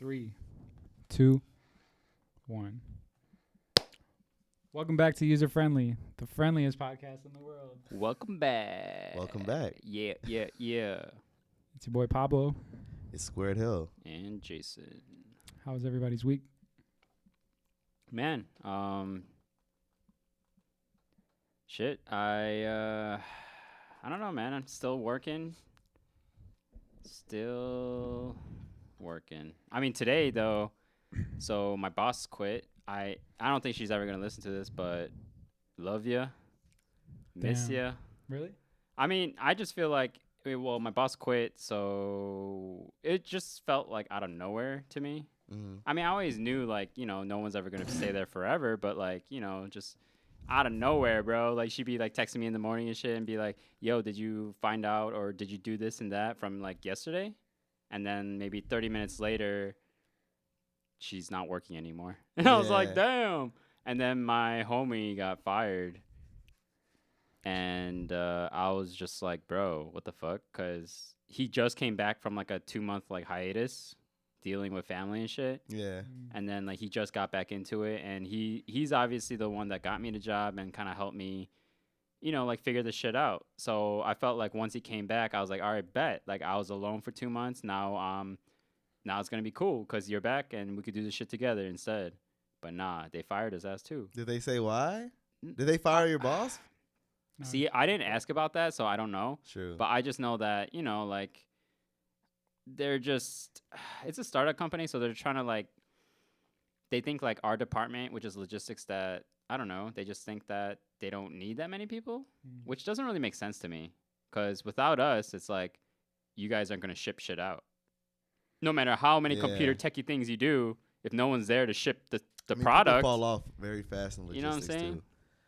3, 2, 1. Welcome back to User Friendly, the friendliest podcast in the world. Welcome back. Welcome back. Yeah. It's your boy Pablo. It's Squared Hill. And Jason. How was everybody's week? Man, shit. I don't know, man. I'm still working. I mean, today though. So my boss quit. I don't think she's ever gonna listen to this, but love ya, miss Damn. ya. Really? I mean, I just feel like, well, my boss quit, so it just felt like out of nowhere to me. Mm-hmm. I mean, I always knew, like, you know, no one's ever going to stay there forever, but, like, you know, just out of nowhere, bro. Like, she'd be, like, texting me in the morning and shit and be like, yo, did you find out or did you do this and that from, like, yesterday? And then maybe 30 minutes later, she's not working anymore. And I was like, damn. And then my homie got fired. And I was just like, bro, what the fuck? Because he just came back from, like, a 2-month, like, hiatus dealing with family and shit. Yeah. And then, like, he just got back into it. And he's obviously the one that got me the job and kind of helped me, you know, like, figure this shit out. So I felt like once he came back, I was like, all right, bet. Like, I was alone for 2 months. Now it's going to be cool because you're back and we could do this shit together instead. But nah, they fired his ass too. Did they say why? Did they fire your boss? No. See, I didn't ask about that, so I don't know. True. But I just know that, you know, like, they're just, it's a startup company, so they're trying to, like, they think, like, our department, which is logistics, that, I don't know, they just think that they don't need that many people, which doesn't really make sense to me. Because without us, it's like, you guys aren't going to ship shit out. No matter how many computer techie things you do, if no one's there to ship the product. People fall off very fast in logistics, you know what I'm saying? too.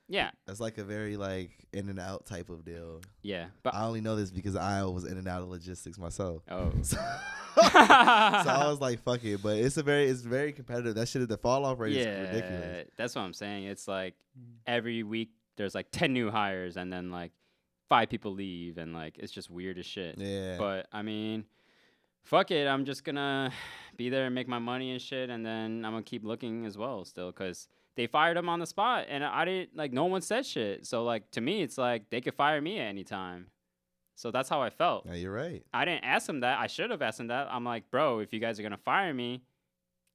Yeah. That's like a very, like, in and out type of deal. Yeah. But I only know this because I was in and out of logistics myself. oh. So I was like, fuck it. But it's very competitive. That shit, the fall off rate is ridiculous. That's what I'm saying. It's like every week there's like 10 new hires and then like 5 people leave and like it's just weird as shit. Yeah. But I mean, fuck it. I'm just gonna be there and make my money and shit, and then I'm gonna keep looking as well still because they fired him on the spot and I didn't, like, no one said shit. So like to me it's like they could fire me at any time. So that's how I felt. Yeah, you're right. I didn't ask him that. I should have asked him that. I'm like, bro, if you guys are going to fire me,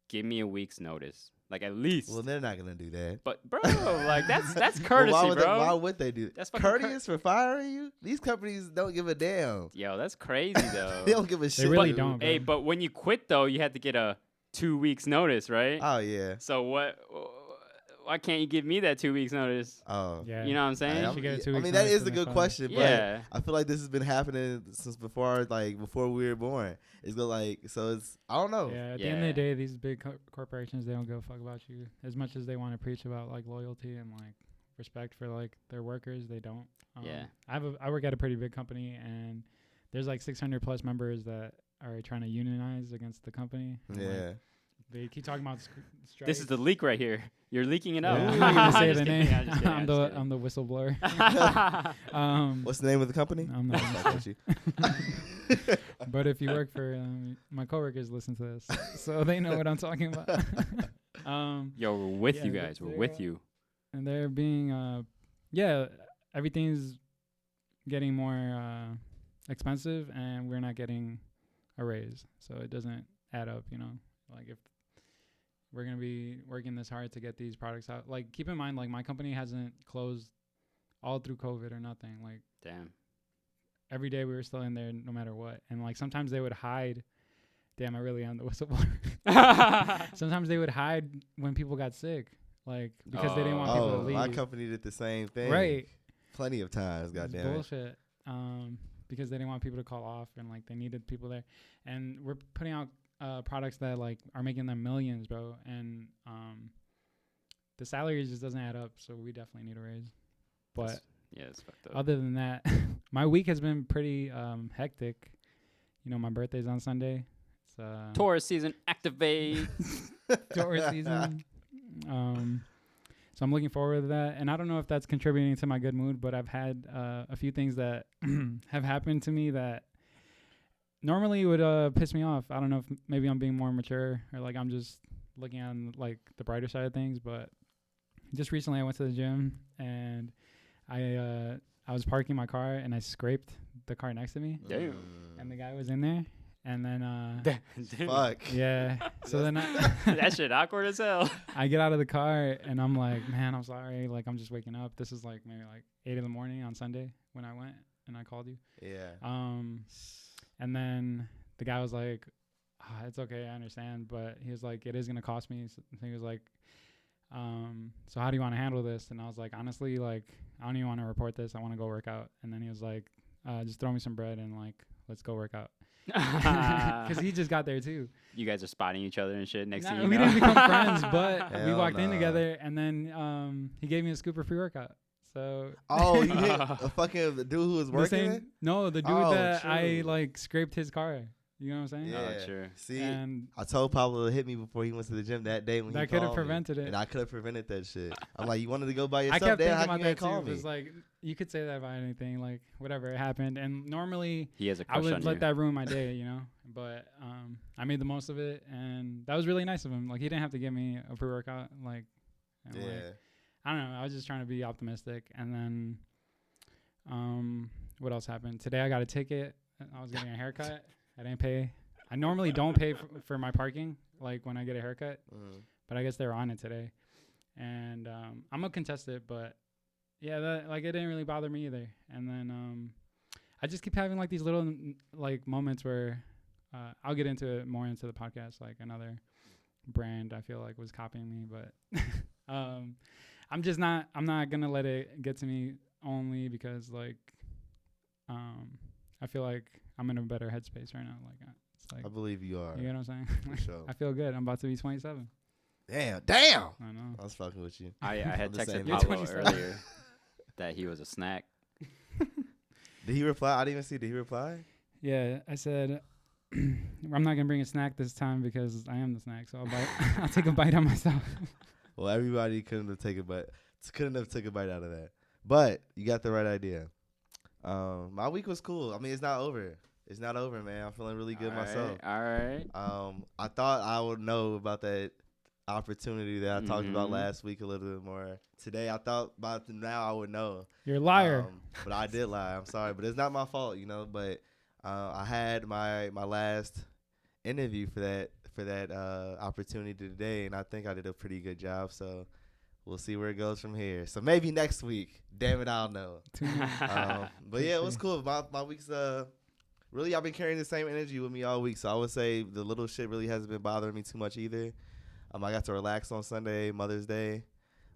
give me a week's notice. Like, at least. Well, they're not going to do that. But, bro, like, that's courtesy, well, why would they do that? That's fucking courteous for firing you? These companies don't give a damn. Yo, that's crazy, though. They don't give a shit. They really but, don't. Hey, Bro. but when you quit, though, you had to get a 2 weeks notice, right? Oh, yeah. So why can't you give me that 2 weeks notice? Oh. Yeah. You know what I'm saying? You should get a 2 I weeks mean, that notice is and a then good fire. question, Yeah. but I feel like this has been happening since before we were born. It's I don't know. Yeah, at the end of the day, these big corporations, they don't give a fuck about you. As much as they want to preach about, like, loyalty and, like, respect for, like, their workers, they don't. Yeah. I work at a pretty big company, and there's, like, 600 plus members that are trying to unionize against the company. And, Yeah. like, they keep talking about strikes. This is the leak right here. You're leaking it out. Yeah, I'm not gonna say I'm the just kidding, name. I'm just kidding, I'm the whistleblower. What's the name of the company? I'm not Fuck gonna with say. you. But if you work for my coworkers, listen to this, so they know what I'm talking about. Yo, we're with Yeah, you guys. We're with you. And they're being, everything's getting more expensive, and we're not getting a raise, so it doesn't add up. You know, like if we're gonna be working this hard to get these products out, like keep in mind, like my company hasn't closed all through COVID or nothing. Like Damn. every day we were still in there no matter what, and like sometimes they would hide. Damn, I really am the whistleblower. Sometimes they would hide when people got sick, like because they didn't want people to leave. My company did the same thing. Right. Plenty of times, It's goddamn it. bullshit. Because they didn't want people to call off, and like they needed people there, and we're putting out products that like are making them millions, bro, and the salary just doesn't add up, so we definitely need a raise. But Yeah, it's fucked up. other than that, my week has been pretty hectic. You know, my birthday's on Sunday. It's Taurus season activate. Taurus season. So I'm looking forward to that, and I don't know if that's contributing to my good mood, but I've had a few things that have happened to me that normally it would piss me off. I don't know if maybe I'm being more mature or like I'm just looking on like the brighter side of things. But just recently I went to the gym and I was parking my car and I scraped the car next to me. Damn. And the guy was in there. And then Fuck. yeah. So then That shit awkward as hell. I get out of the car and I'm like, man, I'm sorry. Like I'm just waking up. This is like maybe like 8 in the morning on Sunday when I went and I called you. Yeah. And then the guy was like, it's okay, I understand, but he was like, it is gonna cost me. So he was like, so how do you want to handle this? And I was like, honestly, like I don't even want to report this. I want to go work out. And then he was like, just throw me some bread and like let's go work out. Because he just got there too. You guys are spotting each other and shit next to No, you. we didn't become friends, but we Hell walked in nah. together, and then he gave me a scoop of pre-workout. So Oh, you hit a fucking dude who was the working? same, no, the dude Oh, that I true. like scraped his car. You know what I'm saying? Yeah. Oh, sure. See, And I told Pablo to hit me before he went to the gym that day when he that could have called me. prevented it. And I could have prevented that shit. I'm like, you wanted to go by I yourself? kept Damn, thinking how about come you that ain't too. call It me? was like you could say that about anything, like whatever it happened. And normally He has a I crush would on let you. that ruin my day, you know. But I made the most of it, and that was really nice of him. Like he didn't have to give me a pre-workout. Like, and, Yeah. like, I don't know. I was just trying to be optimistic. And then, what else happened? Today I got a ticket. I was getting a haircut. I didn't pay. I normally don't pay for my parking, like when I get a haircut. But I guess they were on it today. And I'm gonna contest it, but yeah, that like it didn't really bother me either. And then I just keep having like these little like moments where I'll get into it more into the podcast. Like another brand I feel like was copying me, but I'm not gonna let it get to me only because like I feel like I'm in a better headspace right now. Like it's like I believe you are. you know what I'm saying? For sure. I feel good. I'm about to be 27. Damn. I know. I was fucking with you. I had I'm the same texted You're Pablo 27. earlier that he was a snack. Did he reply? I didn't even see. Did he reply? Yeah, I said I'm not gonna bring a snack this time because I am the snack. So I'll take a bite on myself. Well, everybody couldn't have taken a bite out of that. But you got the right idea. My week was cool. I mean, it's not over. It's not over, man. I'm feeling really good myself. All right. I thought I would know about that opportunity that I talked about Mhm. last week a little bit more. Today, I thought about now I would know. You're a liar. But I did lie. I'm sorry, but it's not my fault, you know. But I had my last interview for that opportunity today, and I think I did a pretty good job. So we'll see where it goes from here. So maybe next week. Damn it, I'll know. But yeah, it was cool. My week's really I've been carrying the same energy with me all week. So I would say the little shit really hasn't been bothering me too much either. I got to relax on Sunday, Mother's Day.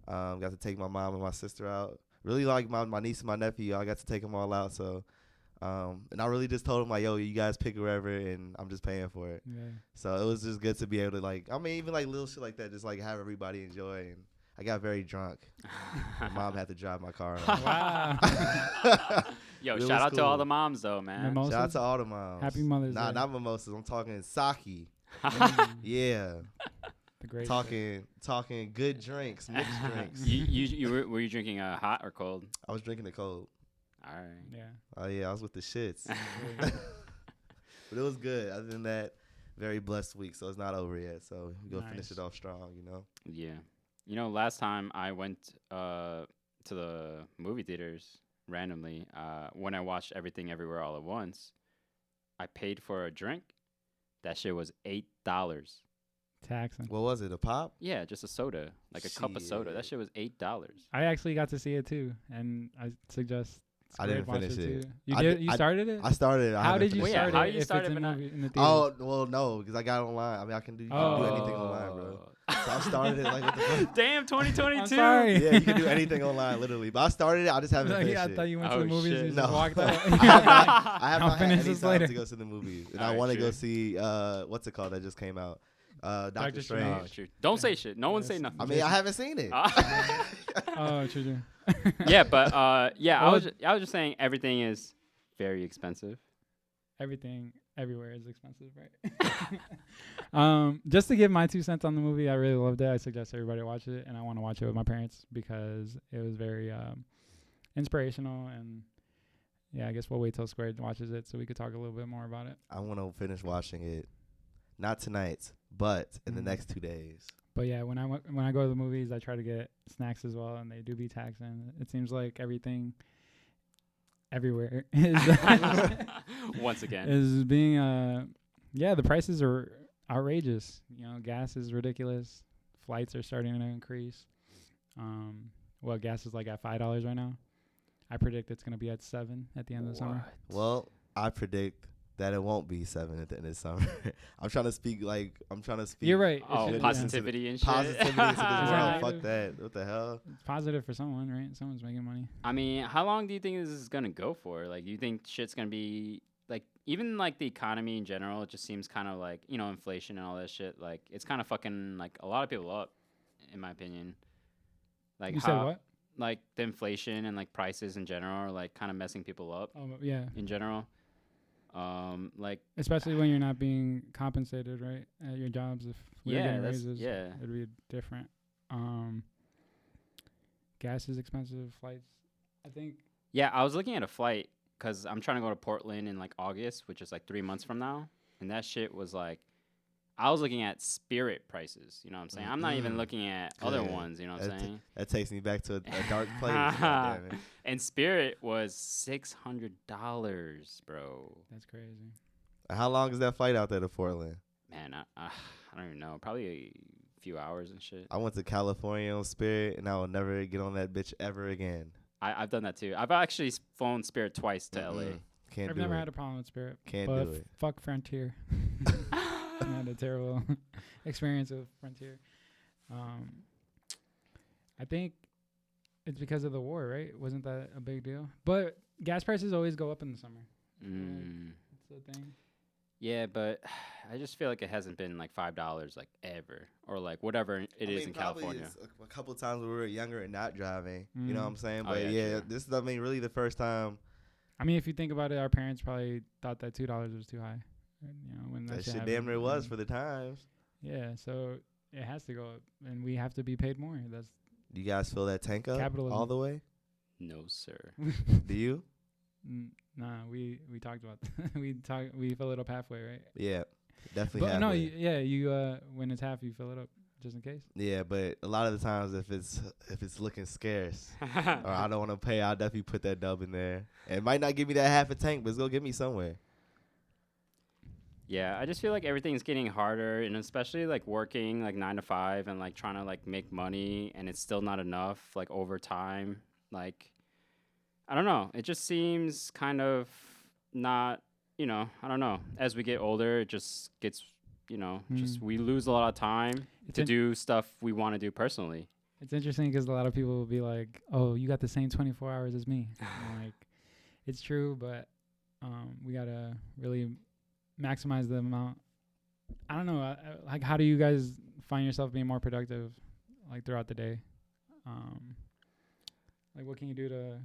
Got to take my mom and my sister out. Really like my niece and my nephew. I got to take them all out. So, and I really just told them like, yo, you guys pick wherever, and I'm just paying for it. Yeah. So it was just good to be able to like, I mean, even like little shit like that, just like have everybody enjoy. And I got very drunk. My mom had to drive my car. Wow. Yo, It shout was out to all cool. the moms though, man. Mimosas? Shout out to all the moms. Happy Mother's Nah, Day. not mimosas. I'm talking sake. Mm, Yeah, the great. talking good drinks, mixed drinks. Were you drinking hot or cold? I was drinking it cold. All right. Yeah. Oh yeah, I was with the shits. Really But it was good. Other than that, very blessed week. So it's not over yet. So we gonna finish Nice. it off strong, you know. Yeah. You know, last time I went to the movie theaters randomly, when I watched Everything Everywhere All at Once, I paid for a drink. That shit was $8. Taxing. What was it? A pop? Yeah, just a soda, like a cup of soda. That Shit. shit was $8. I actually got to see it too, and I suggest. I didn't watch finish it. Too. You I did. did- You started it. I started. I How haven't did you finished Well, yeah, start how it? you If started it's in but not- in the theater. Oh well, no, because I got it online. I mean, I can do. You can do anything online, bro. So I started it like what the fuck? Damn, 2022. I'm sorry. Yeah, you can do anything online, literally. But I started it. I just haven't Like, finished I it. thought you went to Oh, the movies shit. and you No. just walked out. I have I'll not had finish any this time later. to go to the movies, and I Alright, want to go true. see what's it called that just came out, Doctor Doctor Strange. Oh, true. Don't say shit. No one Yes. say nothing. I mean, I haven't seen it. Oh, true. Yeah, but yeah, Well, I was just saying everything is very expensive. Everything everywhere is expensive, right? Just to give my 2 cents on the movie, I really loved it. I suggest everybody watch it, and I want to watch it with my parents because it was very inspirational, and yeah, I guess we'll wait till Square watches it so we could talk a little bit more about it. I want to finish watching it, not tonight, but in the next 2 days. But yeah, when I go to the movies, I try to get snacks as well, and they do be taxing. It seems like everything everywhere is Once again. is being yeah, the prices are outrageous. You know, gas is ridiculous. Flights are starting to increase. Well, gas is like at $5 right now. I predict it's gonna be at $7 at the end of the summer. Well, I predict that it won't be 7 at the end of the summer. I'm trying to speak. You're right. Oh, should- positivity and shit. Positivity into this world. Exactly. Fuck that. What the hell? It's positive for someone, right? Someone's making money. I mean, how long do you think this is gonna go for? Like, you think shit's gonna be like, even like the economy in general? It just seems kind of like, you know, inflation and all that shit. Like, it's kind of fucking like a lot of people up, in my opinion. Like, You how, said what? Like the inflation and like prices in general are like kind of messing people up Oh yeah. in general. Like, Especially when you're not being compensated right at your jobs. If we were yeah, getting that's raises, yeah. it'd be different. Gas is expensive. Flights, I think. Yeah, I was looking at a flight because I'm trying to go to Portland in like August, which is like 3 months from now, and that shit was like, I was looking at Spirit prices. You know what I'm saying? I'm not even looking at other Good. ones. You know what I'm saying? That takes me back to a dark place. Goddamn it. And Spirit was $600, bro. That's crazy. How long is that flight out there to Portland? Man, I don't even know. Probably a few hours and shit. I went to California on Spirit, and I will never get on that bitch ever again. I've done that too. I've actually flown Spirit twice to LA. Can't I've do never it. had a problem with Spirit. Can't but do it. Fuck Frontier. I had a terrible experience with Frontier. I think it's because of the war, right? Wasn't that a big deal? But gas prices always go up in the summer. That's the thing. Yeah, but I just feel like it hasn't been like $5 like ever, or like whatever it is in California. A couple of times when we were younger and not driving, you know what I'm saying? Oh, But yeah, yeah, true. this is, I mean, really the first time I mean, if you think about it, our parents probably thought that $2 was too high. You know, when that shit shit happened. damn near was for the times. Yeah, so it has to go up, and we have to be paid more. That's You guys fill that tank up Capitalism. all the way? No, sir. Do you? nah. We talked about we fill it up halfway, right? Yeah, definitely. But no, halfway. you when it's half, you fill it up just in case. Yeah, but a lot of the times if it's looking scarce or I don't want to pay, I'll definitely put that dub in there. And it might not give me that half a tank, but it's gonna get me somewhere. Yeah, I just feel like everything's getting harder, and especially like working like 9 to 5 and like trying to like make money, and it's still not enough like over time. Like, I don't know. It just seems kind of not, you know, I don't know. As we get older, it just gets, you know, just we lose a lot of time to do stuff we want to do personally. It's interesting because a lot of people will be like, "Oh, you got the same 24 hours as me." And like, it's true, but we gotta really maximize the amount. I don't know. Like, how do you guys find yourself being more productive, like throughout the day? Like, what can you do to?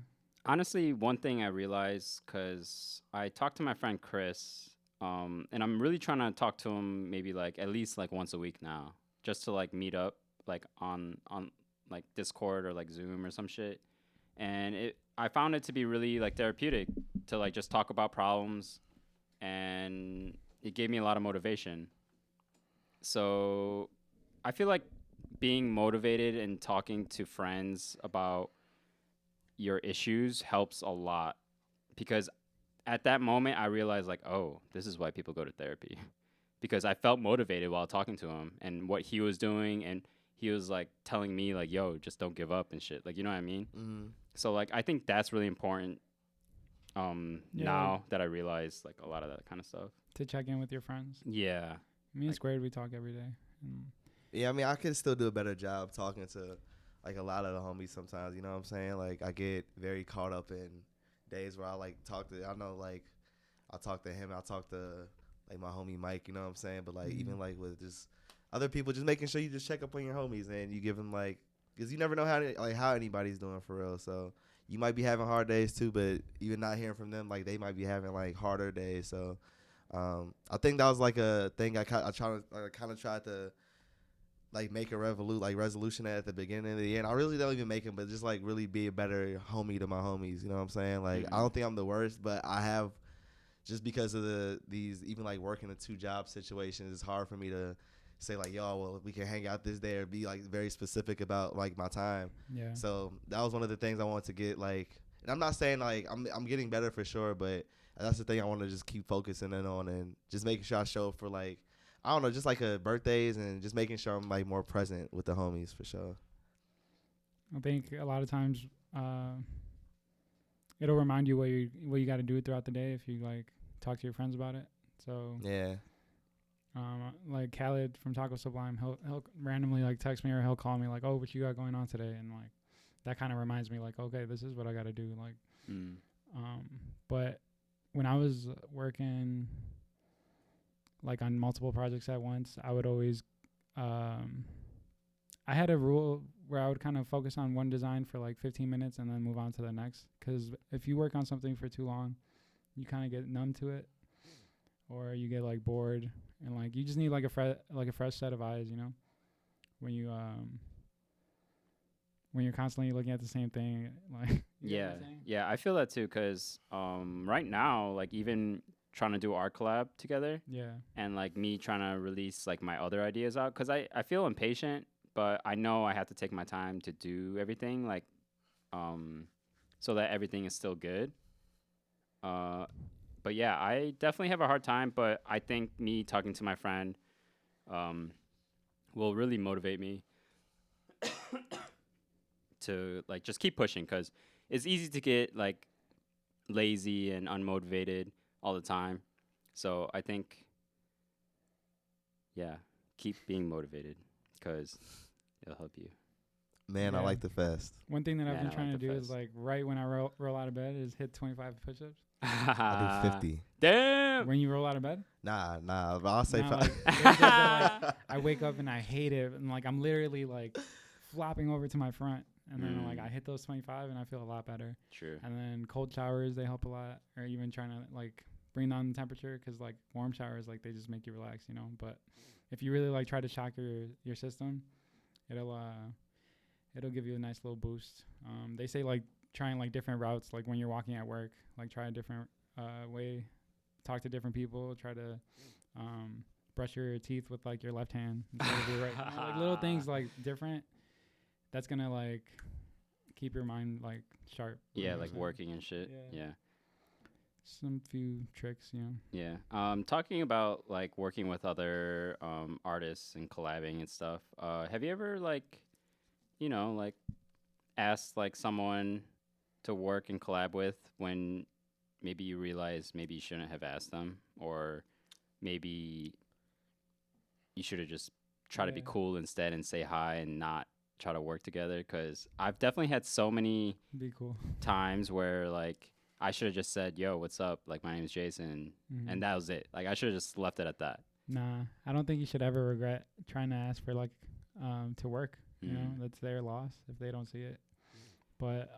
Honestly, one thing I realized, because I talked to my friend Chris, and I'm really trying to talk to him maybe like at least like once a week now, just to like meet up like on like Discord or like Zoom or some shit. And I found it to be really like therapeutic to like just talk about problems, and it gave me a lot of motivation. So I feel like being motivated and talking to friends about your issues helps a lot, because at that moment I realized like, oh, this is why people go to therapy, because I felt motivated while talking to him and what he was doing, and he was like telling me like, yo, just don't give up and shit, like, you know what I mean? So like I think that's really important now that I realize like a lot of that kind of stuff. To check in with your friends. Yeah. Me and Squared, we talk every day. Yeah, I mean, I could still do a better job talking to like a lot of the homies sometimes, you know what I'm saying? Like, I get very caught up in days where I like talk to, I know like I'll talk to him, I'll talk to like my homie Mike, you know what I'm saying? But like even like with just other people, just making sure you just check up on your homies and you give them like, because you never know how anybody's doing for real. So you might be having hard days too, but even not hearing from them, like they might be having like harder days. So I think that was like a thing I kind of tried to like make a resolution at the beginning of the year. And I really don't even make them, but just like really be a better homie to my homies. You know what I'm saying? Like I don't think I'm the worst, but I have, just because of these even like working a 2-job situations, it's hard for me to say like, yo, well, we can hang out this day, or be like very specific about like my time. Yeah. So that was one of the things I wanted to get, like, and I'm not saying like I'm getting better for sure, but that's the thing I want to just keep focusing in on, and just making sure I show up for, like, I don't know, just like birthdays, and just making sure I'm like more present with the homies for sure. I think a lot of times it'll remind you what you got to do throughout the day if you like talk to your friends about it. So Yeah. Like Khaled from Taco Sublime, he'll randomly like text me, or he'll call me like, oh, what you got going on today, and like that kind of reminds me like, okay, this is what I got to do. Like, but when I was working like on multiple projects at once, I would always I had a rule where I would kind of focus on one design for like 15 minutes and then move on to the next. Because if you work on something for too long, you kind of get numb to it, or you get like bored, and like you just need like a fresh set of eyes, you know. When you're constantly looking at the same thing, like yeah, I feel that too. Cause right now, like even trying to do our collab together, and like me trying to release like my other ideas out, cause I feel impatient, but I know I have to take my time to do everything, like so that everything is still good. But yeah, I definitely have a hard time, but I think me talking to my friend will really motivate me to like just keep pushing, because it's easy to get like lazy and unmotivated all the time. So I think, yeah, keep being motivated, because it'll help you. Man, I like the fest. One thing that I've been I trying like to the do fest. is like right when I roll out of bed is hit 25 push-ups. I do 50. Damn. When you roll out of bed? Nah. But I'll say Nah, 5. like, there's days that, like, I wake up and I hate it, and like I'm literally like flopping over to my front, and then like I hit those 25 and I feel a lot better. True. And then cold showers, they help a lot, or even trying to like bring down the temperature, because like warm showers, like they just make you relax, you know. But if you really like try to shock your system, it'll give you a nice little boost. They say like trying like different routes, like when you're walking at work, like try a different way, talk to different people, try to brush your teeth with like your left hand instead of your right. You know, like little things like different. That's gonna like keep your mind like sharp. Yeah, like working and shit. Yeah. Some few tricks, you know. Yeah. Talking about like working with other artists and collabing and stuff. Have you ever like, like asked like someone to work and collab with when maybe you realize maybe you shouldn't have asked them, or maybe you should have just tried to be cool instead and say hi and not try to work together? Because I've definitely had so many times where like I should have just said, yo, what's up? Like, my name is Jason. And that was it. Like, I should have just left it at that. Nah, I don't think you should ever regret trying to ask for like to work. You know, that's their loss if they don't see it. But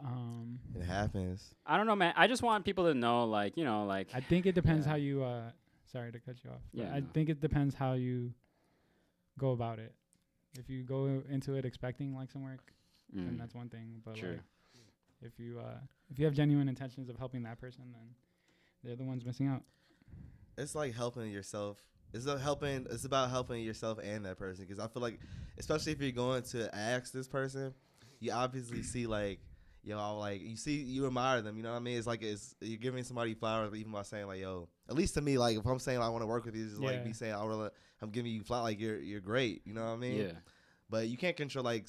it happens. I don't know, man. I just want people to know, like, like. I think it depends how you. Sorry to cut you off. Yeah. I think it depends how you go about it. If you go into it expecting like some work, then that's one thing. But like, if you have genuine intentions of helping that person, then they're the ones missing out. It's like helping yourself. It's about helping yourself and that person. Because I feel like, especially if you're going to ask this person, you obviously see like, like you admire them. You know what I mean? It's like you're giving somebody flowers, even by saying like, yo. At least to me, like if I'm saying I want to work with you, it's just like me saying I'm giving you flowers. Like you're great. You know what I mean? Yeah. But you can't control like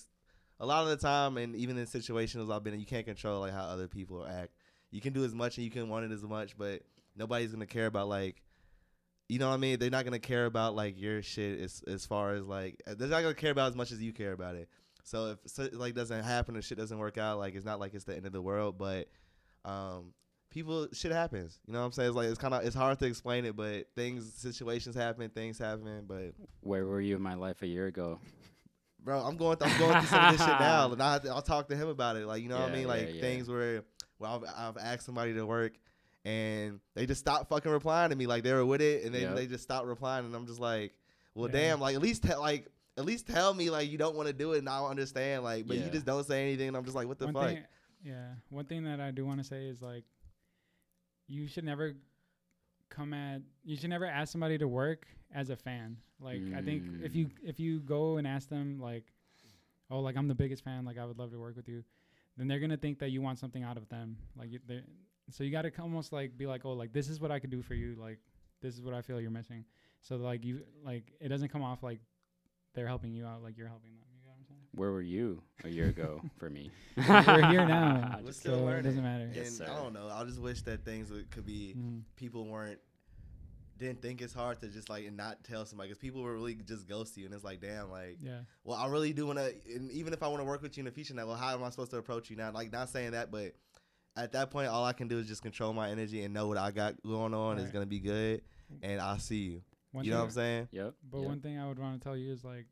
a lot of the time, and even in situations I've been in, you can't control like how other people act. You can do as much and you can want it as much, but nobody's gonna care about like. You know what I mean? They're not going to care about, like, your shit as far as, like, they're not going to care about as much as you care about it. So if, like, doesn't happen or shit doesn't work out, like, it's not like it's the end of the world, but shit happens. You know what I'm saying? It's like, it's hard to explain it, but situations happen, things happen, but. Where were you in my life a year ago? Bro, I'm going through some of this shit now, and I'll talk to him about it. Like, you know what I mean? Like, things where I've asked somebody to work, and they just stopped fucking replying to me. Like, they were with it, and they just stopped replying, and I'm just like, well, damn. Like, at least at least tell me like you don't want to do it, and I'll understand. Like, but you Yeah. just don't say anything, and I'm just like, what the one fuck? thing, one thing that I do want to say is like, you should never you should never ask somebody to work as a fan. Like, I think if you go and ask them like, oh, like I'm the biggest fan, like I would love to work with you, then they're gonna think that you want something out of them. Like, so you gotta almost like be like, oh, like this is what I could do for you. Like, this is what I feel you're missing. So like it doesn't come off like they're helping you out, like you're helping them. You know what I'm saying? Where were you a year ago for me? We're here now. We're Just still so learning. it doesn't matter. Yes, And sir. I don't know. I just wish that things could be people didn't think it's hard to just like and not tell somebody, because people will really just ghost you, and it's like, damn, like, Yeah. well, I really do want to, and even if I want to work with you in the future, now, well, how am I supposed to approach you now? Like, not saying that, but at that point, all I can do is just control my energy and know what I got going on is Right. gonna be good, and I'll see you. One You know thing- what I'm saying? Yep. But yep. one thing I would want to tell you is like,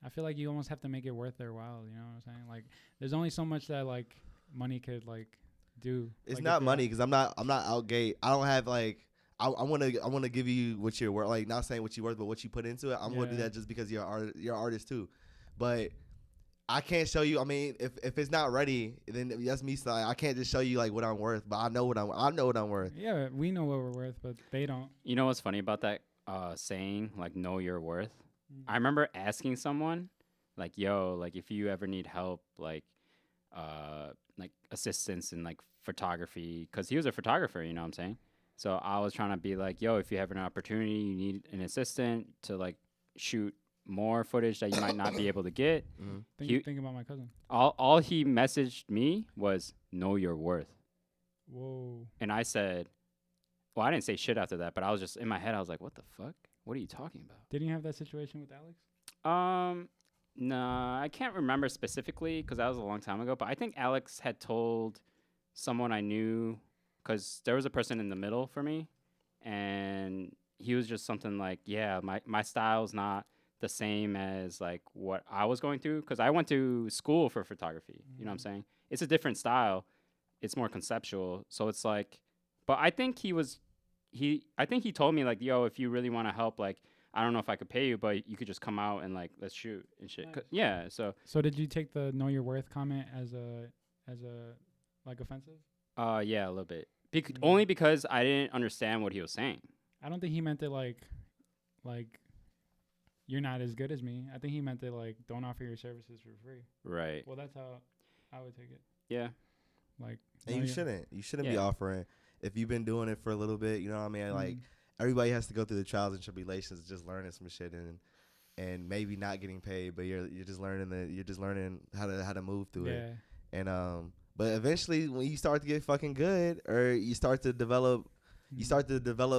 I feel like you almost have to make it worth their while. You know what I'm saying? Like, there's only so much that like money could like do. It's Like, not if money, because I'm not outgate. I don't have like. I want to give you what you're worth. Like, not saying what you're worth, but what you put into it. I'm going to do Yeah. that just because you're an artist too. But I can't show you. I mean, if it's not ready, then that's me. So I can't just show you like what I'm worth. But I know what I'm worth. Yeah, we know what we're worth, but they don't. You know what's funny about that saying, like, know your worth? Mm. I remember asking someone, like, yo, like, if you ever need help, like assistance in, like, photography, because he was a photographer, you know what I'm saying? So I was trying to be like, yo, if you have an opportunity, you need an assistant to, like, shoot more footage that you might not be able to get. Think about my cousin. All he messaged me was, know your worth. Whoa. And I said, well, I didn't say shit after that, but I was just, in my head, I was like, what the fuck? What are you talking about? Didn't you have that situation with Alex? Nah, I can't remember specifically because that was a long time ago. But I think Alex had told someone I knew, because there was a person in the middle for me, and he was just something like, yeah, my style's not the same as like what I was going through, because I went to school for photography. You know what I'm saying? It's a different style. It's more conceptual. So it's like, but I think I think he told me like, yo, if you really want to help, like, I don't know if I could pay you, but you could just come out and like, let's shoot and shit. Nice. Yeah. So, So did you take the know your worth comment as a like offensive? yeah, a little bit. Only because I didn't understand what he was saying. I don't think he meant it like you're not as good as me. I think he meant it like don't offer your services for free. Right. Well, that's how I would take it. Yeah. Like, And know you your- shouldn't. You shouldn't be Yeah. offering if you've been doing it for a little bit. You know what I mean? Like, everybody has to go through the trials and tribulations of just learning some shit and maybe not getting paid, but you're just learning how to move through it. And but eventually when you start to get fucking good, or you start to develop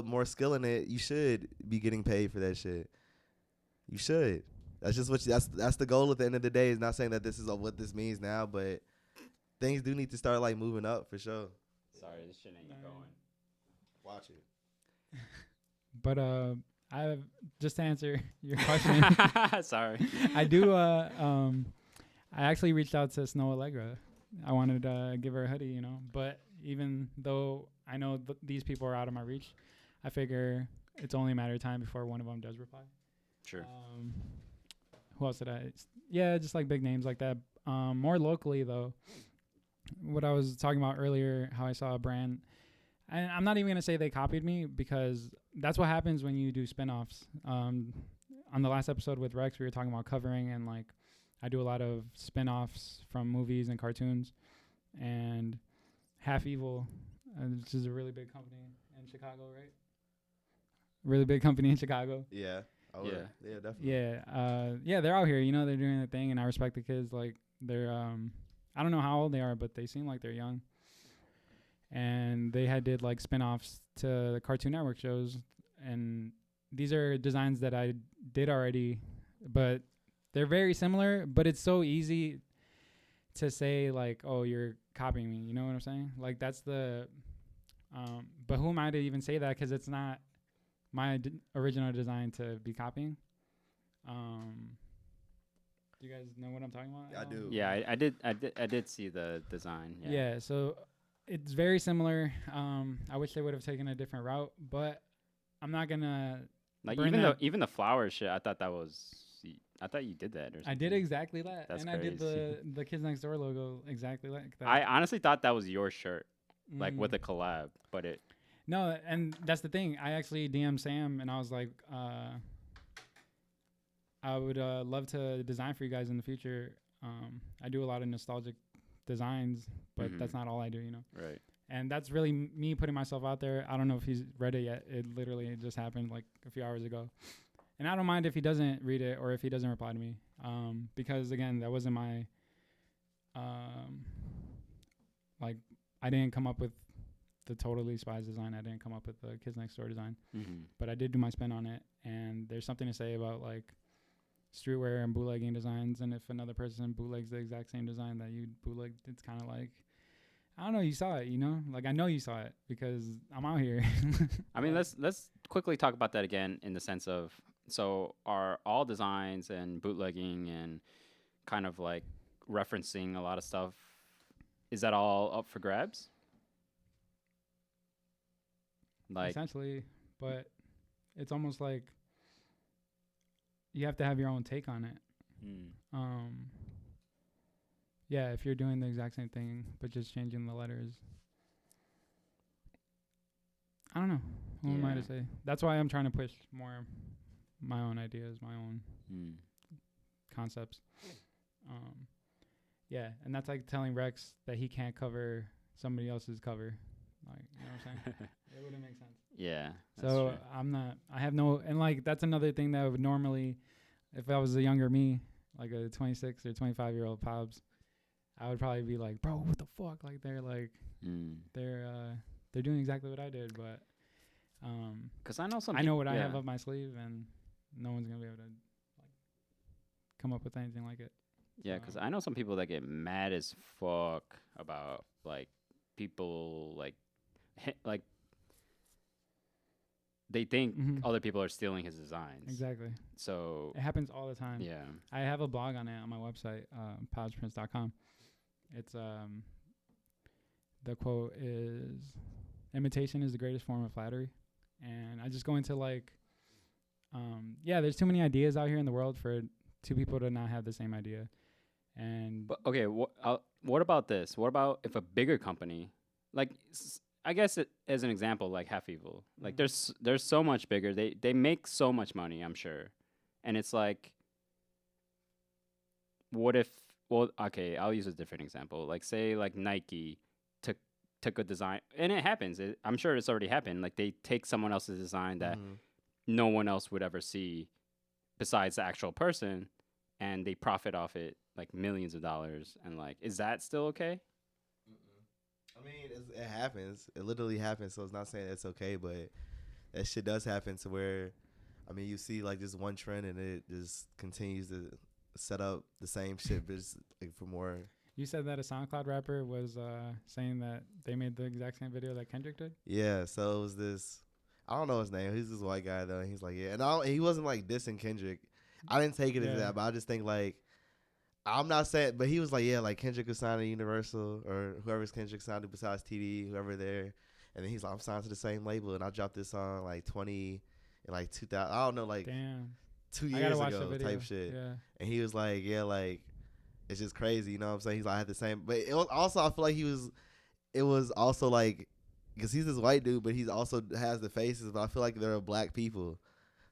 more skill in it, you should be getting paid for that shit. You should. That's just that's the goal at the end of the day. Is not saying that this is what this means now, but things do need to start like moving up for sure. Sorry, this shit ain't going. Watch it. But I just to answer your question, Sorry. I do. I actually reached out to Snow Allegra. I wanted to give her a hoodie, you know. But even though I know these people are out of my reach, I figure it's only a matter of time before one of them does reply. Sure. Who else did I? Yeah, just like big names like that. More locally though, what I was talking about earlier, how I saw a brand. And I'm not even going to say they copied me, because that's what happens when you do spinoffs. On the last episode with Rex, we were talking about covering, and like I do a lot of spinoffs from movies and cartoons. And Half Evil, which is a really big company in Chicago, right? Really big company in Chicago. Yeah. Yeah. Yeah, definitely. Yeah, they're out here, you know, they're doing their thing, and I respect the kids. Like, they're, I don't know how old they are, but they seem like they're young. And they did like spin-offs to the Cartoon Network shows, and these are designs that I did already, but they're very similar. But it's so easy to say like, oh, you're copying me, you know what I'm saying? Like, that's the but who am I to even say that, because it's not my original design to be copying. Do you guys know what I'm talking about? I do. Yeah, I did see the design. Yeah, so it's very similar. I wish they would have taken a different route, but I'm not gonna Like burn even that. the flower shit, I thought that was I thought you did that or something. I did exactly that, That's and I did crazy. the Kids Next Door logo exactly like that. I honestly thought that was your shirt, like with Mm. a collab, but it. No, and that's the thing. I actually DM'd Sam, and I was like, I would love to design for you guys in the future. I do a lot of nostalgic designs, but that's not all I do, you know. Right. And that's really me putting myself out there. I don't know if he's read it yet. It literally just happened like a few hours ago. And I don't mind if he doesn't read it or if he doesn't reply to me. Because again, that wasn't my, like, I didn't come up with the Totally Spies design. I didn't come up with the Kids Next Door design, but I did do my spin on it. And there's something to say about like streetwear and bootlegging designs. And if another person bootlegs the exact same design that you bootlegged, it's kind of like, I don't know, you saw it, you know? Like, I know you saw it because I'm out here. I mean, let's quickly talk about that again in the sense of, so are all designs and bootlegging and kind of like referencing a lot of stuff, is that all up for grabs? Like, Essentially, but it's almost like you have to have your own take on it. Yeah, if you're doing the exact same thing but just changing the letters, I don't know. Who am I to Yeah. say? That's why I'm trying to push more my own ideas, my own concepts. Yeah, and that's like telling Rex that he can't cover somebody else's cover. Like, you know what I'm saying? It wouldn't make sense. Yeah. That's So true. I have no, and like that's another thing that would normally, if I was a younger me, like a 26 or 25-year-old Pobs, I would probably be like, bro, what the fuck? Like they're doing exactly what I did, but 'Cause I know some. I know what I yeah. have up my sleeve, and no one's gonna be able to like come up with anything like it. Yeah, 'cause I know some people that get mad as fuck about like people like like they think other people are stealing his designs. Exactly. So It happens all the time. yeah. I have a blog on it on my website, podsprints.com. It's the quote is, imitation is the greatest form of flattery. And I just go into like, there's too many ideas out here in the world for two people to not have the same idea. And But okay, what about this? What about if a bigger company, like I guess as an example, like Half Evil, like they're so much bigger. They make so much money, I'm sure, and it's like, what if? Well, okay, I'll use a different example. Like say like Nike took a design, and it happens. I'm sure it's already happened. Like they take someone else's design that no one else would ever see, besides the actual person, and they profit off it like millions of dollars. And like, is that still okay? I mean, it happens. It literally happens. So it's not saying it's okay, but that shit does happen to where, I mean, you see like just one trend and it just continues to set up the same shit, but just like for more. you said that a SoundCloud rapper was saying that they made the exact same video that Kendrick did? Yeah, so it was this, I don't know his name. He's this white guy though. And he's like, yeah, and he wasn't like dissing Kendrick. I didn't take it as that, but I just think like, I'm not saying, but he was like, yeah, like Kendrick was signed to Universal or whoever's Kendrick signed to besides TD, whoever there. And then he's like, I'm signed to the same label, and I dropped this song like 20 in like 2000. I don't know, like Damn. 2 I years gotta watch ago the video. type shit. Yeah. And he was like, yeah, like it's just crazy, you know what I'm saying? He's like, I had the same, but it was also, I feel like it was also like, because he's this white dude, but he's also has the faces, but I feel like they're black people.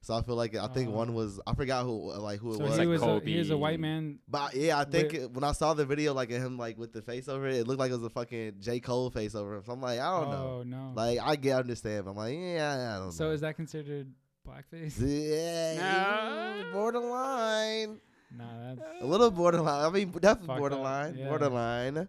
So I feel like I think one was, I forgot who it So was. he like was he was a white Kobe. man. But yeah, I think when I saw the video, like of him like with the face over it, it looked like it was a fucking J. Cole face over him. So I'm like, I don't know. Oh no. Like I understand. But I'm like, yeah, I don't know. So is that considered blackface? Yeah, borderline. Nah, that's A little borderline. I mean, definitely Fucked up, borderline. yeah.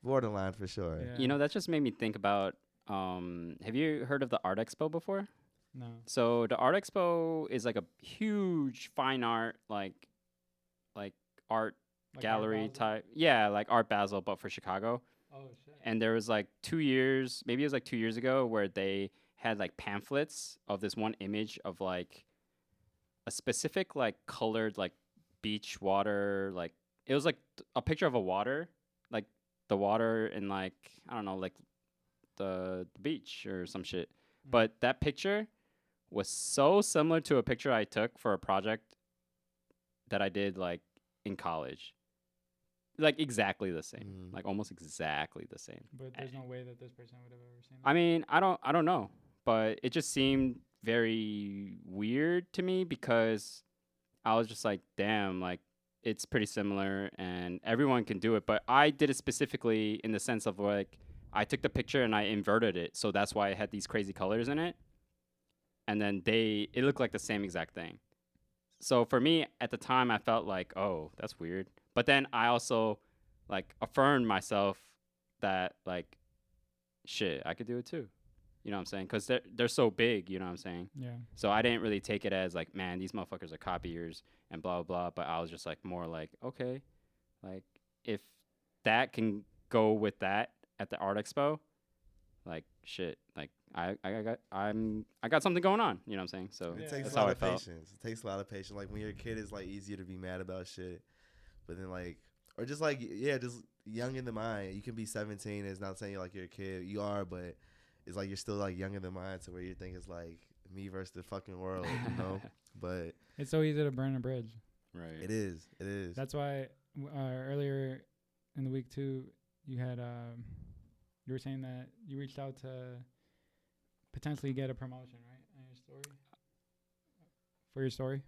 Borderline for sure. yeah. You know, that just made me think about. Have you heard of the Art Expo before? No. So the Art Expo is like a huge fine art, like art Like gallery Art Basel? type. Yeah, like Art Basel, but for Chicago. Oh shit. And there was like 2 years, maybe it was like 2 years ago, where they had like pamphlets of this one image of like a specific like colored like beach water, like it was like a picture of a water, like the water in like, I don't know, like the beach or some shit. But that picture was so similar to a picture I took for a project that I did like in college. Like exactly the same. Mm. Like almost exactly the same. But there's no way that this person would have ever seen it. I mean, I don't know, but it just seemed very weird to me because I was just like, damn, like it's pretty similar and everyone can do it, but I did it specifically in the sense of like I took the picture and I inverted it, so that's why it had these crazy colors in it. And then it looked like the same exact thing. So for me at the time I felt like, oh, that's weird. But then I also like affirmed myself that like shit, I could do it too. You know what I'm saying? Because they're so big. You know what I'm saying? Yeah. So I didn't really take it as like, man, these motherfuckers are copiers and blah blah blah. But I was just like more like, okay, like if that can go with that at the art expo, like shit, like I got something going on. You know what I'm saying? So Yeah, It takes that's a how lot I of felt. patience. It takes a lot of patience. Like when you're a kid, it's like easier to be mad about shit, but then like, or just like, yeah, just young in the mind. You can be 17. It's not saying like you're a kid. You are, but it's like you're still like young in the mind to where you think it's like me versus the fucking world, you know. But It's so easy to burn a bridge. Right. it is. It is. That's why earlier in the week too, you had you were saying that you reached out to potentially get a promotion, right? On your story. For your story.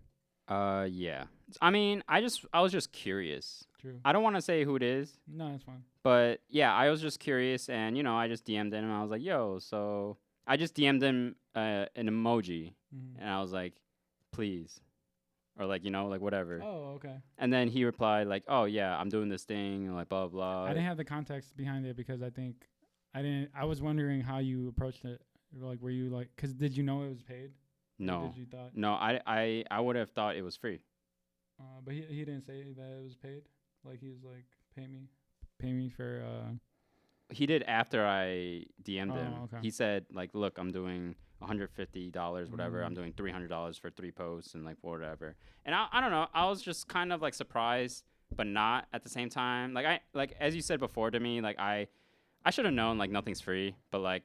Yeah. I mean, I was just curious. True. I don't want to say who it is, No, it's fine. but yeah, I was just curious, and I just DM'd him, and I was like, "Yo," so I just DM'd him an emoji, Mm-hmm. and I was like, "Please," or like like whatever. Oh, okay. And then he replied like, "Oh yeah, I'm doing this thing," and like blah blah. I didn't have the context behind it because I think I was wondering how you approached it. Like, were you like, cause did you know it was paid? Or No, did you thought? no, I would have thought it was free. But he didn't say that it was paid. Like he was like, pay me for. He did after I DM'd him. Oh, okay. He said like, "Look, I'm doing $150, whatever. I'm Mm. doing $300 for 3 posts and like whatever." And I don't know. I was just kind of like surprised, but not at the same time. Like as you said before to me, like I should have known like nothing's free. But like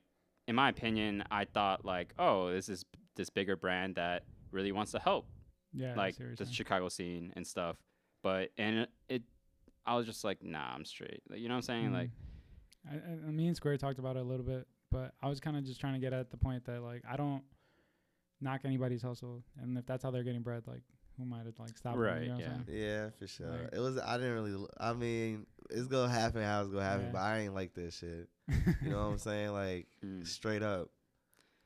in my opinion, I thought like, oh, this is this bigger brand that really wants to help Yeah. like I see what you're the saying. Chicago scene and stuff. But and it I was just like, nah, I'm straight. Like, you know what I'm saying? Like. Me and Square talked about it a little bit, but I was kind of just trying to get at the point that like I don't knock anybody's hustle, and if that's how they're getting bread, like who am I to like stop them? Right, You know what yeah. I'm saying? Yeah, for sure. Like- It was. I didn't really. I mean, it's gonna happen how it's gonna happen, Yeah. but I ain't like this shit. You know what I'm saying? Like Mm. straight up,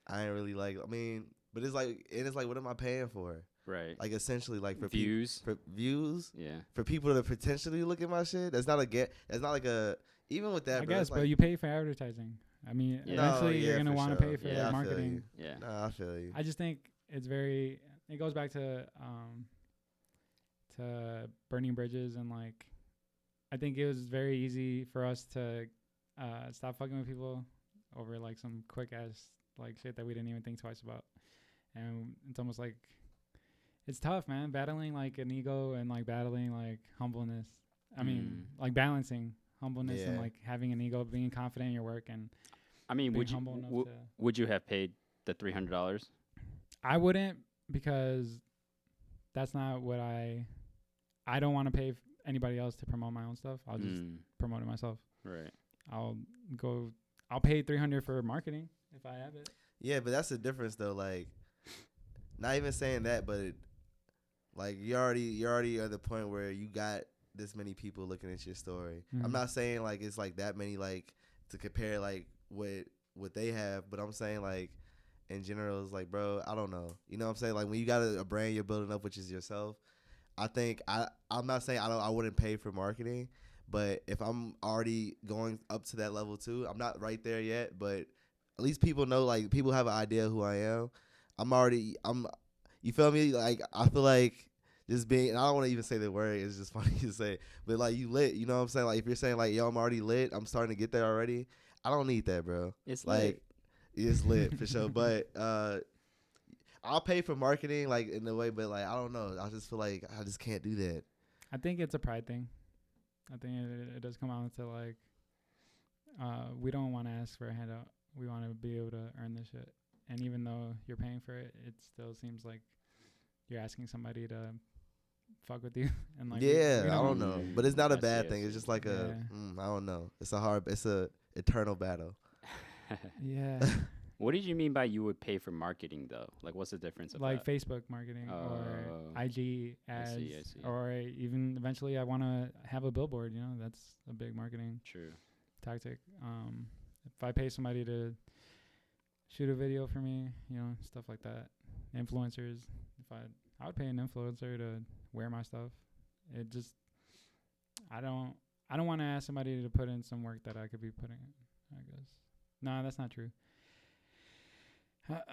I ain't really like. I mean, but it's like, and it's like, what am I paying for? Right. Like essentially, like for Views. for views, Yeah. for people to potentially look at my shit. That's not a get. That's not like a. Even with that, I bro, guess, it's but like, you pay for advertising. I mean, Yeah. eventually No, you're yeah, gonna for want to sure. pay for Yeah, I like feel marketing. Yeah. Nah, I feel you. I just think it's very. It goes back to burning bridges and like, I think it was very easy for us to stop fucking with people over like some quick ass like shit that we didn't even think twice about, and it's almost like it's tough, man, battling like an ego and like battling like humbleness. I mean, like balancing humbleness and Yeah. like having an ego, being confident in your work, and I mean, being would you humble enough to. would you have paid the $300? I wouldn't, because that's not what I don't want to pay anybody else to promote my own stuff. I'll just promote it myself. Right. I'll pay $300 for marketing if I have it. Yeah, but that's the difference though. Like, not even saying that, but like you already at the point where you got this many people looking at your story. I'm Mhm. not saying like it's like that many like to compare like what they have, but I'm saying like in general it's like, bro, I don't know. You know what I'm saying? Like when you got a brand you're building up, which is yourself, I think I'm not saying I wouldn't pay for marketing, but if I'm already going up to that level too, I'm not right there yet, but at least people know, like people have an idea who I am. You feel me? Like I feel like just being, and I don't want to even say the word, it's just funny to say, but like you lit, you know what I'm saying? Like if you're saying like, yo, I'm already lit, I'm starting to get there already, I don't need that, bro. It's Like lit. it's lit for sure, but I'll pay for marketing like in a way, but like I don't know, I just feel like I just can't do that. I think it's a pride thing. I think it does come out to like, we don't want to ask for a handout. We want to be able to earn this shit. And even though you're paying for it, it still seems like you're asking somebody to fuck with you and like Yeah, we I don't know, but it's not a I see, bad I thing. It's see. just like a Yeah. I don't know. It's a eternal battle. Yeah. What did you mean by you would pay for marketing though? Like, what's the difference of Like that? Facebook marketing or Oh, IG I ads, see, I see. or even eventually I want to have a billboard. You know, that's a big marketing True. tactic. If I pay somebody to shoot a video for me, you know, stuff like that. Influencers, if I would pay an influencer to wear my stuff. It just I don't want to ask somebody to put in some work that I could be putting in, I guess. No, that's not true.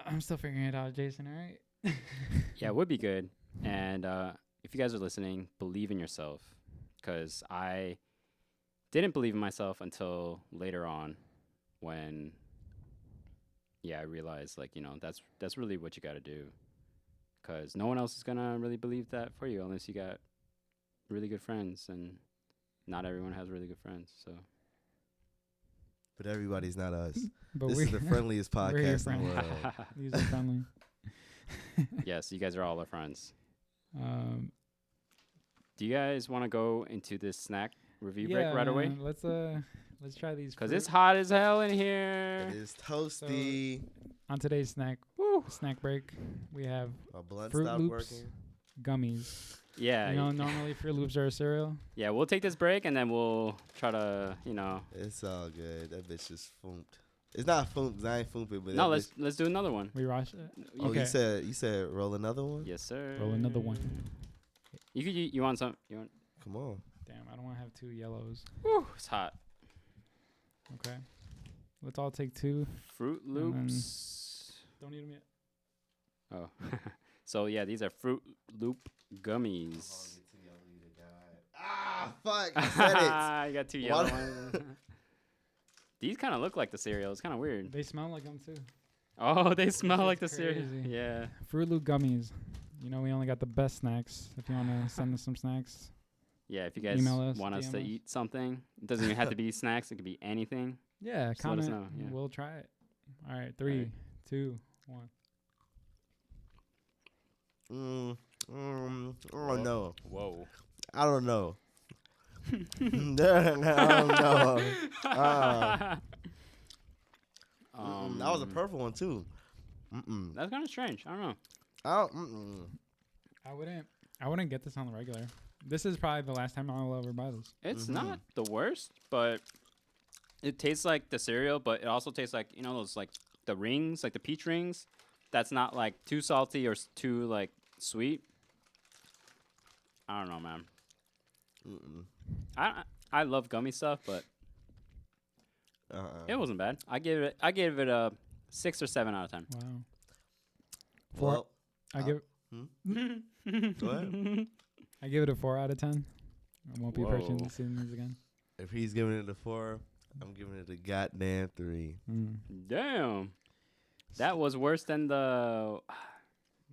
I'm still figuring it out, Jason, all right? Yeah, it would be good. And if you guys are listening, believe in yourself, because I didn't believe in myself until later on when, I realized, like, that's really what you got to do, because no one else is going to really believe that for you unless you got really good friends, and not everyone has really good friends, so. But everybody's not us. But This we is the friendliest we're your podcast in the friends. world. These are friendly. Yes, you guys are all our friends. Um, Do you guys want to go into this snack review yeah, break right away? man, let's try these. Because fruit. it's hot as hell in here. It is toasty. On today's snack break, we have My blunt Fruit stopped Loops. working. gummies. Yeah. You know, normally Fruit Loops are a cereal. Yeah, we'll take this break and then we'll try to, It's all good. That bitch is foomped. It's not foomped 'cause I ain't foomped it, but No, that let's do another one. We rush it. bitch, oh, Okay. you said roll another one? Yes, sir. Roll another one. You want some? You want? Come on. Damn, I don't want to have two yellows. Whew, it's hot. Okay. Let's all take two. Fruit And then- Loops. Don't eat them yet. Oh. So yeah, these are Fruit Loop gummies. Ah, fuck. I said it. You got two yellow What? ones. These kind of look like the cereal. It's kind of weird. They smell like them too. Oh, they smell shit's like the cereal. crazy. Yeah. Fruit Loop gummies. You know, we only got the best snacks. If you want to send us some snacks, Yeah, if you guys Email us, want us DM to us. eat something, it doesn't even have to be snacks. It could be anything. yeah, Just let us comment. know, yeah. We'll try it. All right, 3, right. 2, 1. Oh, no. Whoa. I don't know. I don't know. That was a purple one, too. That's kind of strange. I don't know. I wouldn't get this on the regular. This is probably the last time I'll ever buy this. It's not the worst, but it tastes like the cereal, but it also tastes like, those like the rings, like the peach rings. That's not like too salty or too like sweet. I don't know, man. I love gummy stuff, but it wasn't bad. I gave it a 6 or 7 out of 10. Wow. Well, I give go ahead. I give it a 4 out of 10. I won't be Whoa. purchasing these again. If he's giving it a 4, I'm giving it a goddamn 3. Damn. That was worse than the.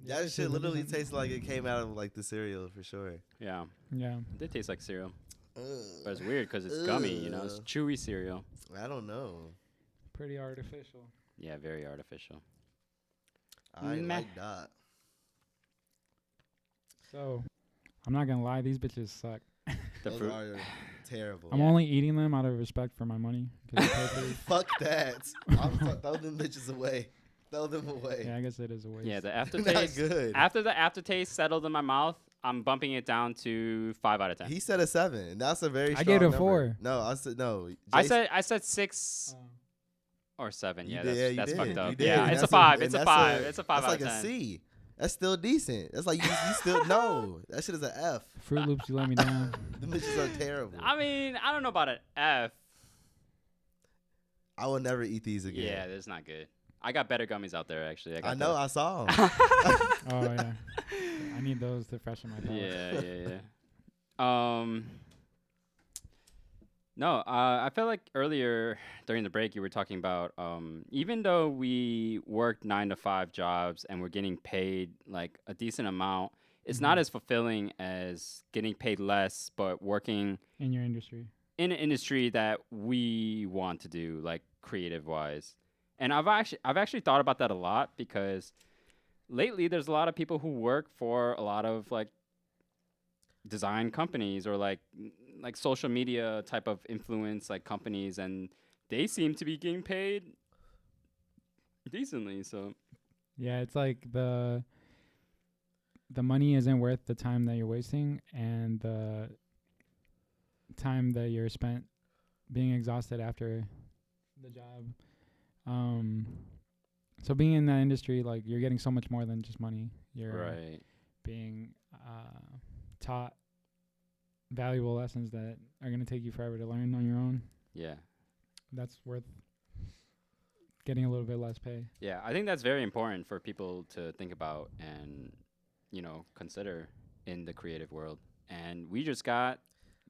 That shit literally tastes like it came out of like the cereal for sure. Yeah. Yeah. It did taste like cereal. But it's weird because it's gummy, it's chewy cereal. I don't know. Pretty artificial. Yeah, very artificial. I ain't Meh. like that. So, I'm not going to lie. These bitches suck. The Those fruit. are terrible. I'm only eating them out of respect for my money. 'cause I pay for these. Fuck that. Throw them bitches away. Throw them away. Yeah, I guess it is a waste. Yeah, the Not aftertaste. good. After the aftertaste settled in my mouth, I'm bumping it down to 5 out of 10. He said a 7. And that's a very I strong gave it a number. 4. No, I said no. I Jason- said 6 or 7. You Yeah, did, that's you fucked did, up. you did. Yeah, And it's a that's 5. and It's a that's 5. It's a 5 That's out like of 10. a C. That's still decent. That's like you still no. That shit is an F. Fruit Loops, you let me down. Them bitches are terrible. I mean, I don't know about an F. I will never eat these again. Yeah, that's not good. I got better gummies out there, actually. I know. I saw them. Oh, yeah. I need those to freshen my palate. Yeah. No, I felt like earlier during the break you were talking about even though we worked 9 to 5 jobs and we're getting paid like a decent amount, it's not as fulfilling as getting paid less but working In your industry. in an industry that we want to do, like creative wise. And I've actually thought about that a lot because lately there's a lot of people who work for a lot of like design companies or like social media type of influence like companies, and they seem to be getting paid decently. So Yeah, it's like the money isn't worth the time that you're wasting and the time that you're spent being exhausted after the job. Um, so being in that industry, like you're getting so much more than just money. You're right, being taught valuable lessons that are going to take you forever to learn on your own. yeah, That's worth getting a little bit less pay. yeah. I think that's very important for people to think about and consider in the creative world. And we just got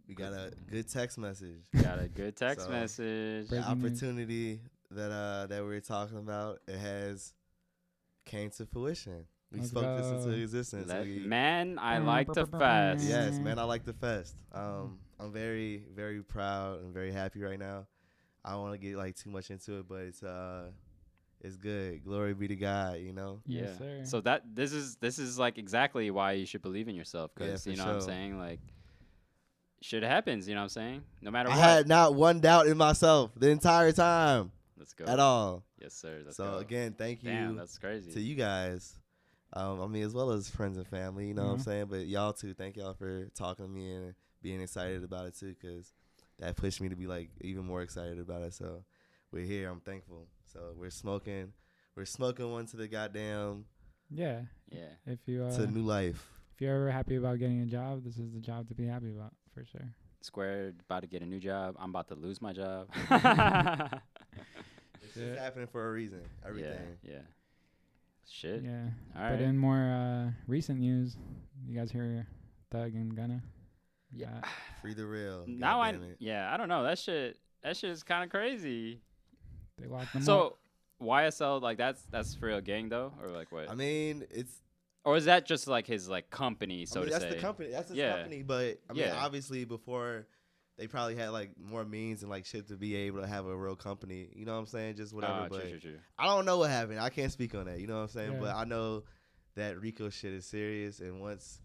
We got a good text message. a good text So, message. The Breaking news. opportunity that we were talking about, it has came to fruition. We Let's spoke this go. into existence. Man, I like to fest. Yes, man, I like the fest. I'm very, very proud and very happy right now. I don't want to get like too much into it, but it's good. Glory be to God, you know. Yeah. Yes, sir. So this is like exactly why you should believe in yourself, because Yeah, you for know what I'm sure. saying, like shit happens, you know what I'm saying? No matter I what. had not one doubt in myself the entire time Let's go. at all. Yes, sir. Let's So go. again, thank you Damn, that's crazy. to you guys. I mean, as well as friends and family, you know what I'm saying? But y'all too, thank y'all for talking to me and being excited about it too, because that pushed me to be like even more excited about it. So we're here. I'm thankful. So we're smoking one to the goddamn Yeah. Yeah. If you to new life. if you're ever happy about getting a job, this is the job to be happy about for sure. Squared about to get a new job. I'm about to lose my job. It's just happening for a reason. Everything. Yeah. Shit. Yeah. All But right. in more recent news, you guys hear Thug and Gunna? Yeah. Free the real. Now I Goddamn it. I don't know. That shit is kind of crazy. They locked them up. So YSL, like that's for real gang though, or like what? I mean, it's Or is that just like his like company, so I mean, to that's say? the company. That's his Yeah. company. But I mean, Yeah. obviously, before they probably had like more means and like shit to be able to have a real company. You know what I'm saying? Just whatever. But True. I don't know what happened. I can't speak on that. You know what I'm saying? Yeah. But I know that Rico shit is serious. And once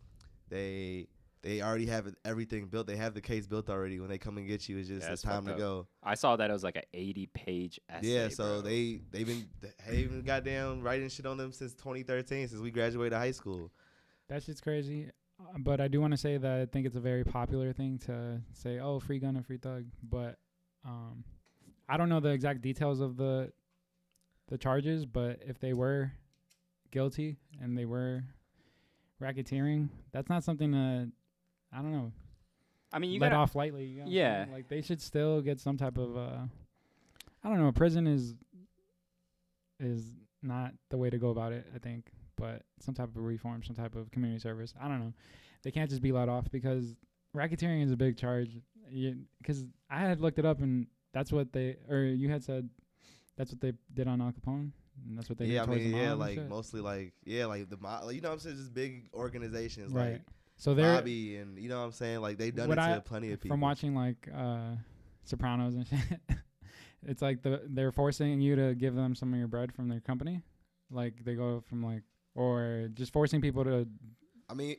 they already have everything built, they have the case built already. When they come and get you, it's just Yeah, it's it's time fucked to up. go. I saw that it was like an 80-page essay. Yeah. So bro. they've been goddamn writing shit on them since 2013, since we graduated high school. That shit's crazy. But I do want to say that I think it's a very popular thing to say, oh, free Gunna, free Thug. But I don't know the exact details of the charges, but if they were guilty and they were racketeering, that's not something to, I don't know, I mean, you let got off lightly. You know what I'm Yeah. saying? Like, they should still get some type of, I don't know, prison is not the way to go about it, I think. But some type of reform, some type of community service. I don't know. They can't just be let off because racketeering is a big charge. Because I had looked it up and that's what you had said that's what they did on Al Capone. And that's what they did I towards mean, the yeah, mob and like shit. mostly like the mob, like, you know what I'm saying, just big organizations Right. like So they're Bobby and you know what I'm saying, like they've done What it I- to plenty of people. from watching like Sopranos and shit. It's like they're forcing you to give them some of your bread from their company. Like they go from like, or just forcing people to I mean,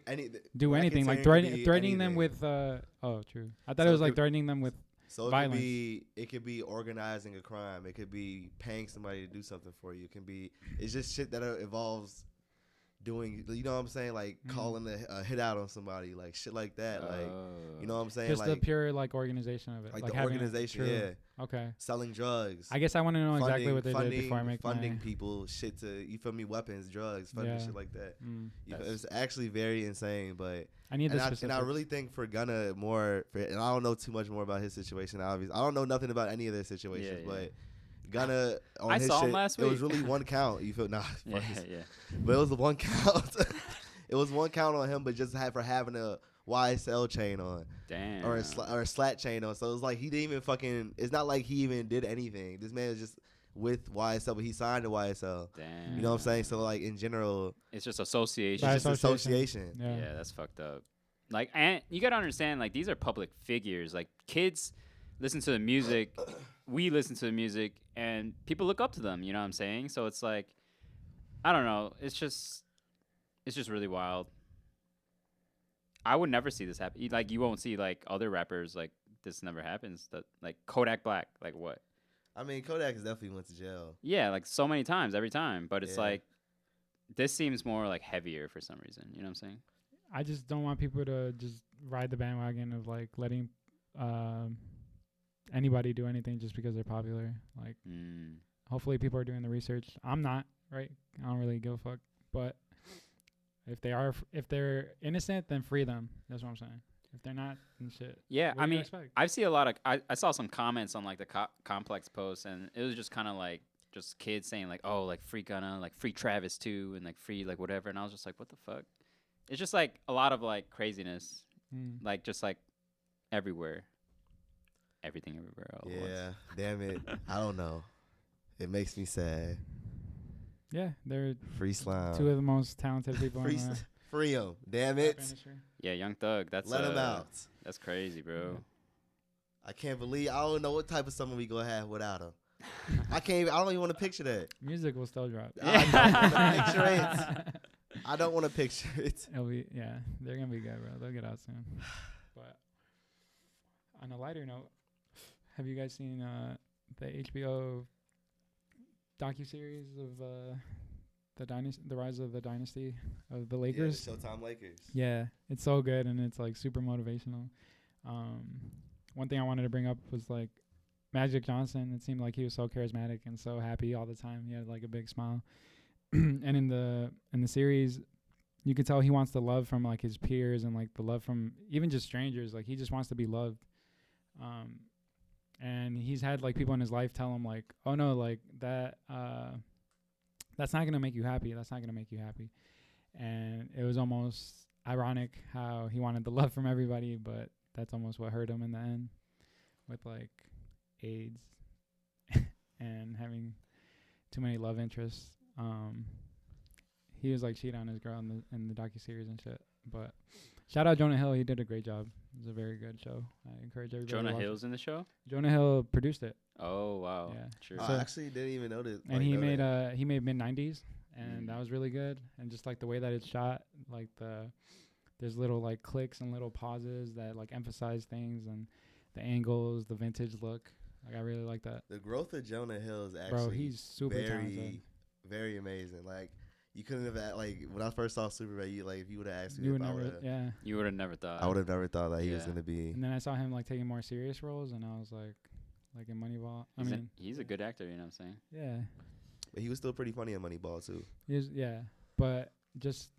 do anything, like racketeering could be threatening them anything. with true. I thought So it was it like could- threatening them with So violence. it could be organizing a crime. It could be paying somebody to do something for you. It can be, it's just shit that involves doing, you know what I'm saying, like calling a hit out on somebody, like shit like that, like you know what I'm saying, just the like pure like organization of it, like the having it. organization, True. yeah, Okay. selling drugs. I guess I want to know exactly what they funding, did before I make funding my. people shit to, you feel me, weapons, drugs, funding Yeah. shit like that. You feel- That's- it's actually very insane, but I need the and I specifics. really think for Gunna more, and I don't know too much more about his situation. Obviously, I don't know nothing about any of their situations, Yeah, yeah. but Gunna on I his saw him shit, last it was week. really one count. You feel Yeah, but it was the one count. It was one count on him, but just for having a YSL chain on Damn. or a slat chain on. So it was like he didn't even fucking. It's not like he even did anything. This man is just with YSL, but he signed to YSL. Damn. You know what I'm saying? So like in general, It's just association. By it's just association. Yeah. Yeah, that's fucked up. Like, and you gotta understand, like, these are public figures. Like, kids listen to the music, we listen to the music, and people look up to them. You know what I'm saying? So it's like, I don't know. It's just really wild. I would never see this happen. Like you won't see like other rappers like this never happens. That like Kodak Black, like what? I mean, Kodak has definitely went to jail. Yeah, like so many times every time. But it's Yeah. like this seems more like heavier for some reason. You know what I'm saying? I just don't want people to just ride the bandwagon of like letting anybody do anything just because they're popular. Like, hopefully people are doing the research. I'm not, right? I don't really give a fuck. But if they are, if they're innocent, then free them. That's what I'm saying. If they're not, then shit. Yeah, What I do you mean, expect? I see a lot of. I saw some comments on like the complex post, and it was just kind of like just kids saying like, oh, like free Gunna, like free Travis too, and like free like whatever. And I was just like, what the fuck? It's just like a lot of like craziness, like just like everywhere, everything everywhere all at once. Yeah, damn it. I don't know. It makes me sad. Yeah, they're Free Slime. two of the most talented people Free, in the free him. Damn rap it. industry. Yeah, Young Thug. That's Let him out. That's crazy, bro. I can't believe. I don't know what type of summer we gonna have without him. I can't. Even, I don't even want to picture that. Music will still drop. I don't want to picture it. I don't want to picture it. It'll be, yeah, they're gonna be good, bro. They'll get out soon. But on a lighter note, have you guys seen the HBO docuseries of the rise of the dynasty of the Lakers? Yeah, the Showtime Lakers. Yeah, it's so good and it's like super motivational. One thing I wanted to bring up was like Magic Johnson. It seemed like he was so charismatic and so happy all the time. He had like a big smile. And in the series, you could tell he wants the love from like his peers and like the love from even just strangers. Like he just wants to be loved. And he's had like people in his life tell him like, oh no, like that's not gonna make you happy. That's not gonna make you happy. And it was almost ironic how he wanted the love from everybody, but that's almost what hurt him in the end with like AIDS and having too many love interests. He was like cheating on his girl in the docuseries and shit. But shout out Jonah Hill. He did a great job. It was a very good show. I encourage everybody to Jonah watch Hill's in the show. it. Jonah Hill produced it. Oh wow. Yeah. True. I So- actually didn't even know that. And he made mid 90s and that Mm. was really good. And just like the way that it's shot, like there's little like clicks and little pauses that like emphasize things and the angles, the vintage look. Like I really like that. The growth of Jonah Hill is actually Bro, he's super talented. very, very amazing. Like you couldn't have like when I first saw Superbad, you like if you would have asked me, You would if I never, would've- yeah. You would have never thought. I would have never thought that he was Yeah. gonna be. And then I saw him like taking more serious roles, and I was like in Moneyball. He's a good actor. You know what I'm saying? Yeah, But he was still pretty funny in Moneyball too. yeah. But just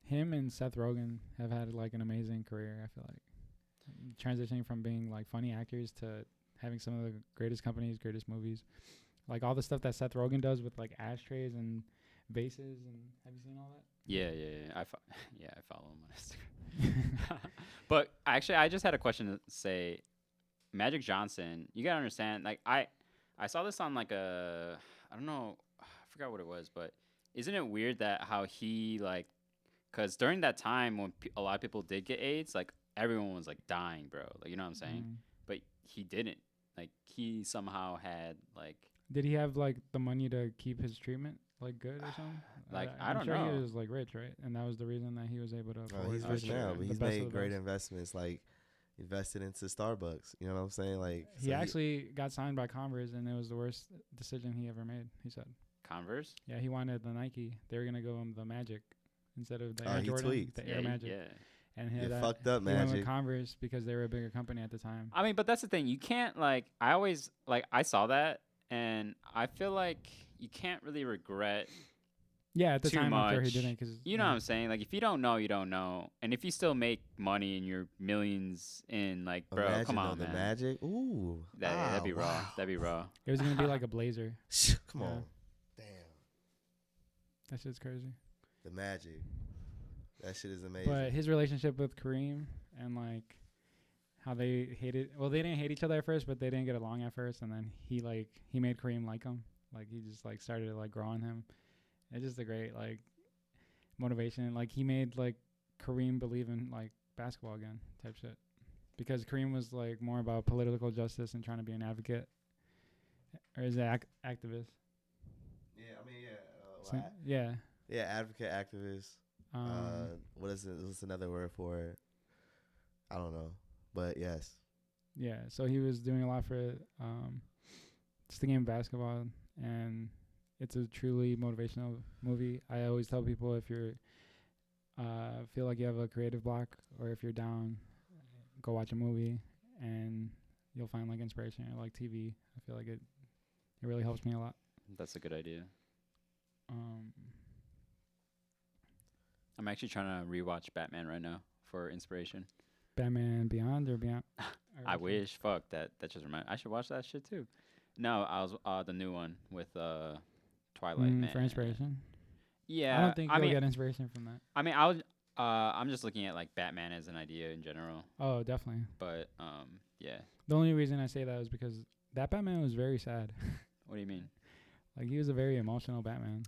him and Seth Rogen have had like an amazing career. I feel like transitioning from being like funny actors to having some of the greatest companies, greatest movies, like all the stuff that Seth Rogen does with like ashtrays and vases. And have you seen all that? Yeah. I follow him on Instagram. But actually, I just had a question to say. Magic Johnson, you gotta understand. Like I saw this on like I don't know, I forgot what it was, but isn't it weird that how he like, cause during that time when a lot of people did get AIDS, like everyone was like dying, bro. Like you know what I'm saying? Mm. But he didn't. Like he somehow had like. Did he have like the money to keep his treatment like good or something? Like, I I'm don't sure know. he was like rich, right? And that was the reason that he was able to. Oh, afford he's it. rich now, sure. but The he's best of made the great best. investments, like invested into Starbucks. You know what I'm saying? Like He so actually got signed by Converse, and it was the worst decision he ever made. He said, Converse. "Yeah, he wanted the Nike. They were gonna go him the Magic instead of the Oh, Air he Jordan, tweaked. the Yeah, Air Magic." yeah. And he You had fucked up, he went with Magic. Converse because they were a bigger company at the time. I mean, but that's the thing. You can't like. I always like. I saw that, and I feel like you can't really regret. Yeah, at the Too time, I'm sure he much. didn't because You know what I'm saying? Like, if you don't know, you don't know. And if you still make money and you're millions in, like, bro, imagine come though, on, the man. Magic. Ooh, That'd be raw. wow. That'd be raw. It was gonna be like a blazer. Come Yeah. on, damn, That shit's crazy. the Magic. That shit is amazing. But his relationship with Kareem and like how they hated. Well, they didn't hate each other at first, but they didn't get along at first. And then he made Kareem like him. Like he just like started to like grow on him. It's just a great like motivation. Like he made like Kareem believe in like basketball again type shit. Because Kareem was like more about political justice and trying to be an advocate. Or is it activist? yeah, I mean, So, yeah. yeah, advocate, activist. What is it? What's another word for it? I don't know, but yes. Yeah, so he was doing a lot for just the game of basketball, and it's a truly motivational movie. I always tell people if you're feel like you have a creative block or if you're down, go watch a movie and you'll find like inspiration or like TV. I feel like it really helps me a lot. That's a good idea. Um, I'm actually trying to rewatch Batman right now for inspiration. Batman Beyond or Beyond? I wish. Fuck that. That just remind. I should watch that shit too. No, I was the new one with Twilight Man. For inspiration. Yeah, I don't think you'll get inspiration from that. I mean, I'm just looking at like Batman as an idea in general. Oh, definitely. But yeah. The only reason I say that is because that Batman was very sad. What do you mean? Like he was a very emotional Batman.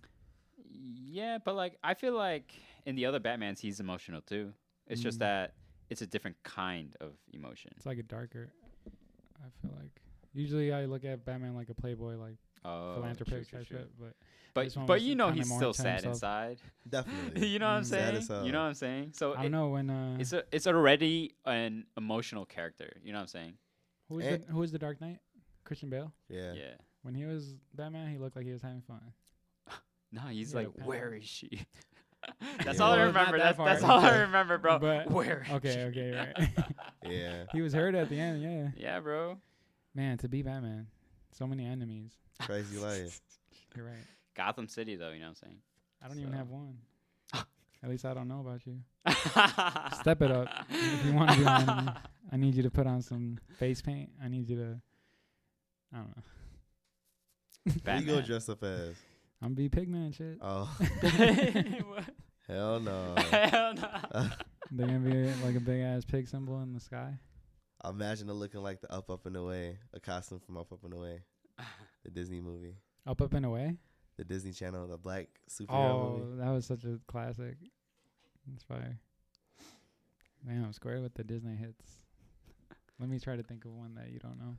Yeah, but like I feel like in the other Batmans he's emotional too. It's just that it's a different kind of emotion. It's like a darker. I feel like usually I look at Batman like a playboy, like philanthropic type shit, but you know he's still sad inside. Definitely. You know what I'm Sad saying? as hell. You know what I'm saying? So I don't know when it's already an emotional character. You know what I'm saying? who was the Dark Knight? Christian Bale. Yeah. Yeah. When he was Batman, he looked like he was having fun. No, he's Yeah, like, Batman. where is she? That's Yeah. all I Well, not remember. that That's far. all I remember, bro. But Where? is she? Okay, right. Yeah. He was hurt at the end. Yeah. Yeah, bro. Man, to be Batman, so many enemies. Crazy life. You're right. Gotham City, though. You know what I'm saying? I don't even So. have one. At least I don't know about you. Step it up. If you want to be my enemy, I need you to put on some face paint. I need you to, I don't know. Who you Batman. gonna dress up as? I'm be Pigman shit. Oh. What? Hell no. Hell no. They're gonna be like a big ass pig symbol in the sky. Imagine it looking like the Up and Away, a costume from Up and Away, the Disney movie, Up and away. the Disney Channel, the black superhero movie. Oh, that was such a classic. That's fire. Man, I'm square with the Disney hits. Let me try to think of one that you don't know.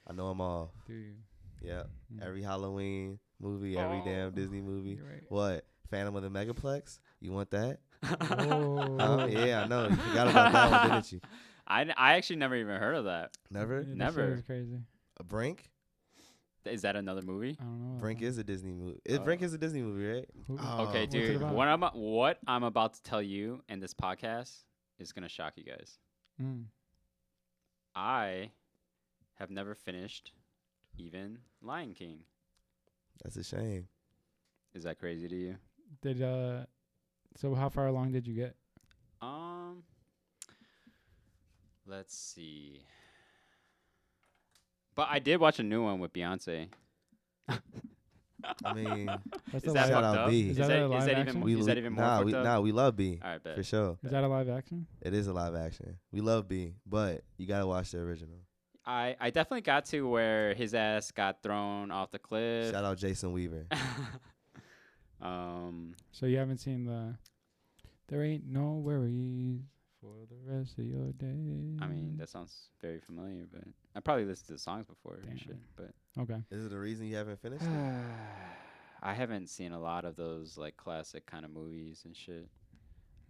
I know them all. Do you? Yeah. Mm. Every Halloween movie, every damn Disney movie. You're right. What? Phantom of the Megaplex? You want that? Whoa. Huh? Yeah, I know. You forgot about that one, didn't you? I actually never even heard of that. Never? Yeah, that Never. shit was crazy. A Brink? Is that another movie? I don't know. Brink is a Disney movie. Oh. Brink is a Disney movie, right? Who- Oh, Okay, what's it dude. about? What I'm about to tell you in this podcast is gonna shock you guys. Mm. I have never finished even Lion King. That's a shame. Is that crazy to you? Did so how far along did you get? Let's see. But I did watch a new one with Beyonce. I mean, That's Is a that live, shout fucked out up? B. Is that a live even action? is that even more nah, fucked up? we love B All right, bet. for sure. Is that a live action? It is a live action. We love B, but you gotta watch the original. I definitely got to where his ass got thrown off the cliff. Shout out Jason Weaver. So you haven't seen the There Ain't No Worries for the Rest of Your Day. I mean, that sounds very familiar, but I probably listened to the songs before and Damn. shit. But Okay. Is it the reason you haven't finished it? I haven't seen a lot of those like classic kind of movies and shit.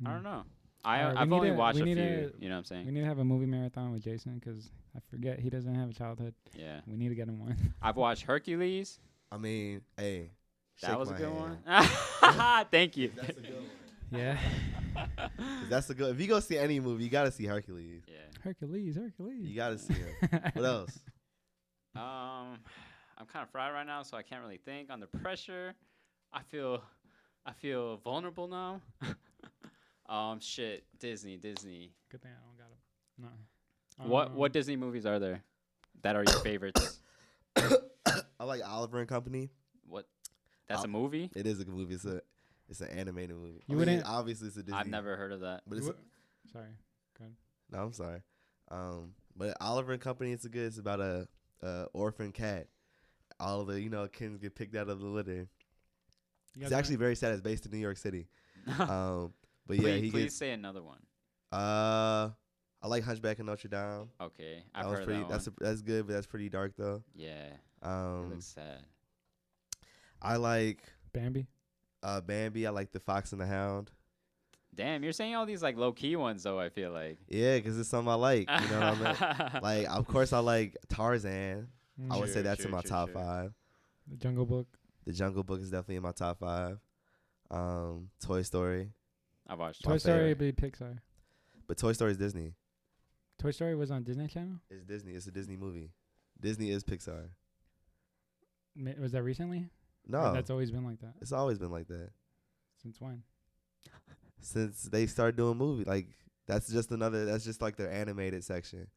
I Hmm. don't know. Alright, we I've need only to- watched we a need few. to- You know what I'm saying? We need to have a movie marathon with Jason because I forget he doesn't have a childhood. Yeah. We need to get him one. I've watched Hercules. I mean, hey, That shake was a my good hand. one. Thank you. That's a good one. Yeah. 'Cause that's a good. If you go see any movie, you gotta see Hercules. Yeah. Hercules. You gotta see him. What else? I'm kind of fried right now, so I can't really think. Under pressure, I feel vulnerable now. Shit. Disney. Good thing I don't got him. No. What Disney movies are there that are your favorites? I like Oliver and Company. What? That's a movie? It is a movie. It's an animated movie. You I mean, wouldn't- obviously it's a Disney. I've never heard of that. But it's Sorry. no, I'm sorry. But Oliver and Company, it's about a orphan cat. All of the kids get picked out of the litter. It's actually very sad. It's based in New York City. But yeah, Please say another one. I like Hunchback of Notre Dame. Okay, That I've was heard pretty. that one. That's good, but that's pretty dark though. Yeah, it looks sad. I like Bambi. Bambi. I like The Fox and the Hound. Damn, you're saying all these like low key ones though. I feel like. Yeah, 'cause it's something I like. You know what I mean? Like, of course, I like Tarzan. I would say Sure, that's in sure, my sure, top sure. 5. The Jungle Book. The Jungle Book is definitely in my top 5. Toy Story, I've watched. Toy My Story favorite. would be Pixar. but Toy Story is Disney. Toy Story was on Disney Channel. It's Disney. It's a Disney movie. Disney is Pixar. Was that recently? Or No, that's always been like that. it's always been like that Since when? since they started doing movie. Like that's just like their animated section.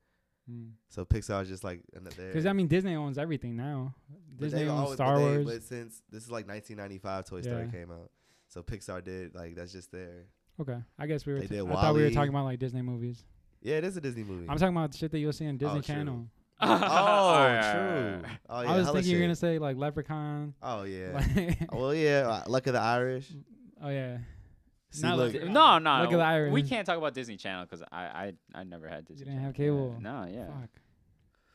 So Pixar is just like another. Because I mean, Disney owns everything now. But Disney they've owns always- Star but Wars. But since this is like 1995, Toy Story Yeah. came out. So Pixar did like that's just there. Okay, I guess we were. They did I thought we were WALL-E. talking about like Disney movies. Yeah, it is a Disney movie. I'm talking about shit that you'll see on Disney Oh, true. Channel. Oh, Alright, true. alright. Oh yeah, I was hella thinking you're shit. gonna say like Leprechaun. Oh yeah. Like, Well yeah, Luck of the Irish. oh yeah. See, Not look, Luck- No, Look at the Irish. we can't talk about Disney Channel because I never had Disney. You didn't have Channel. cable. No, yeah. Fuck.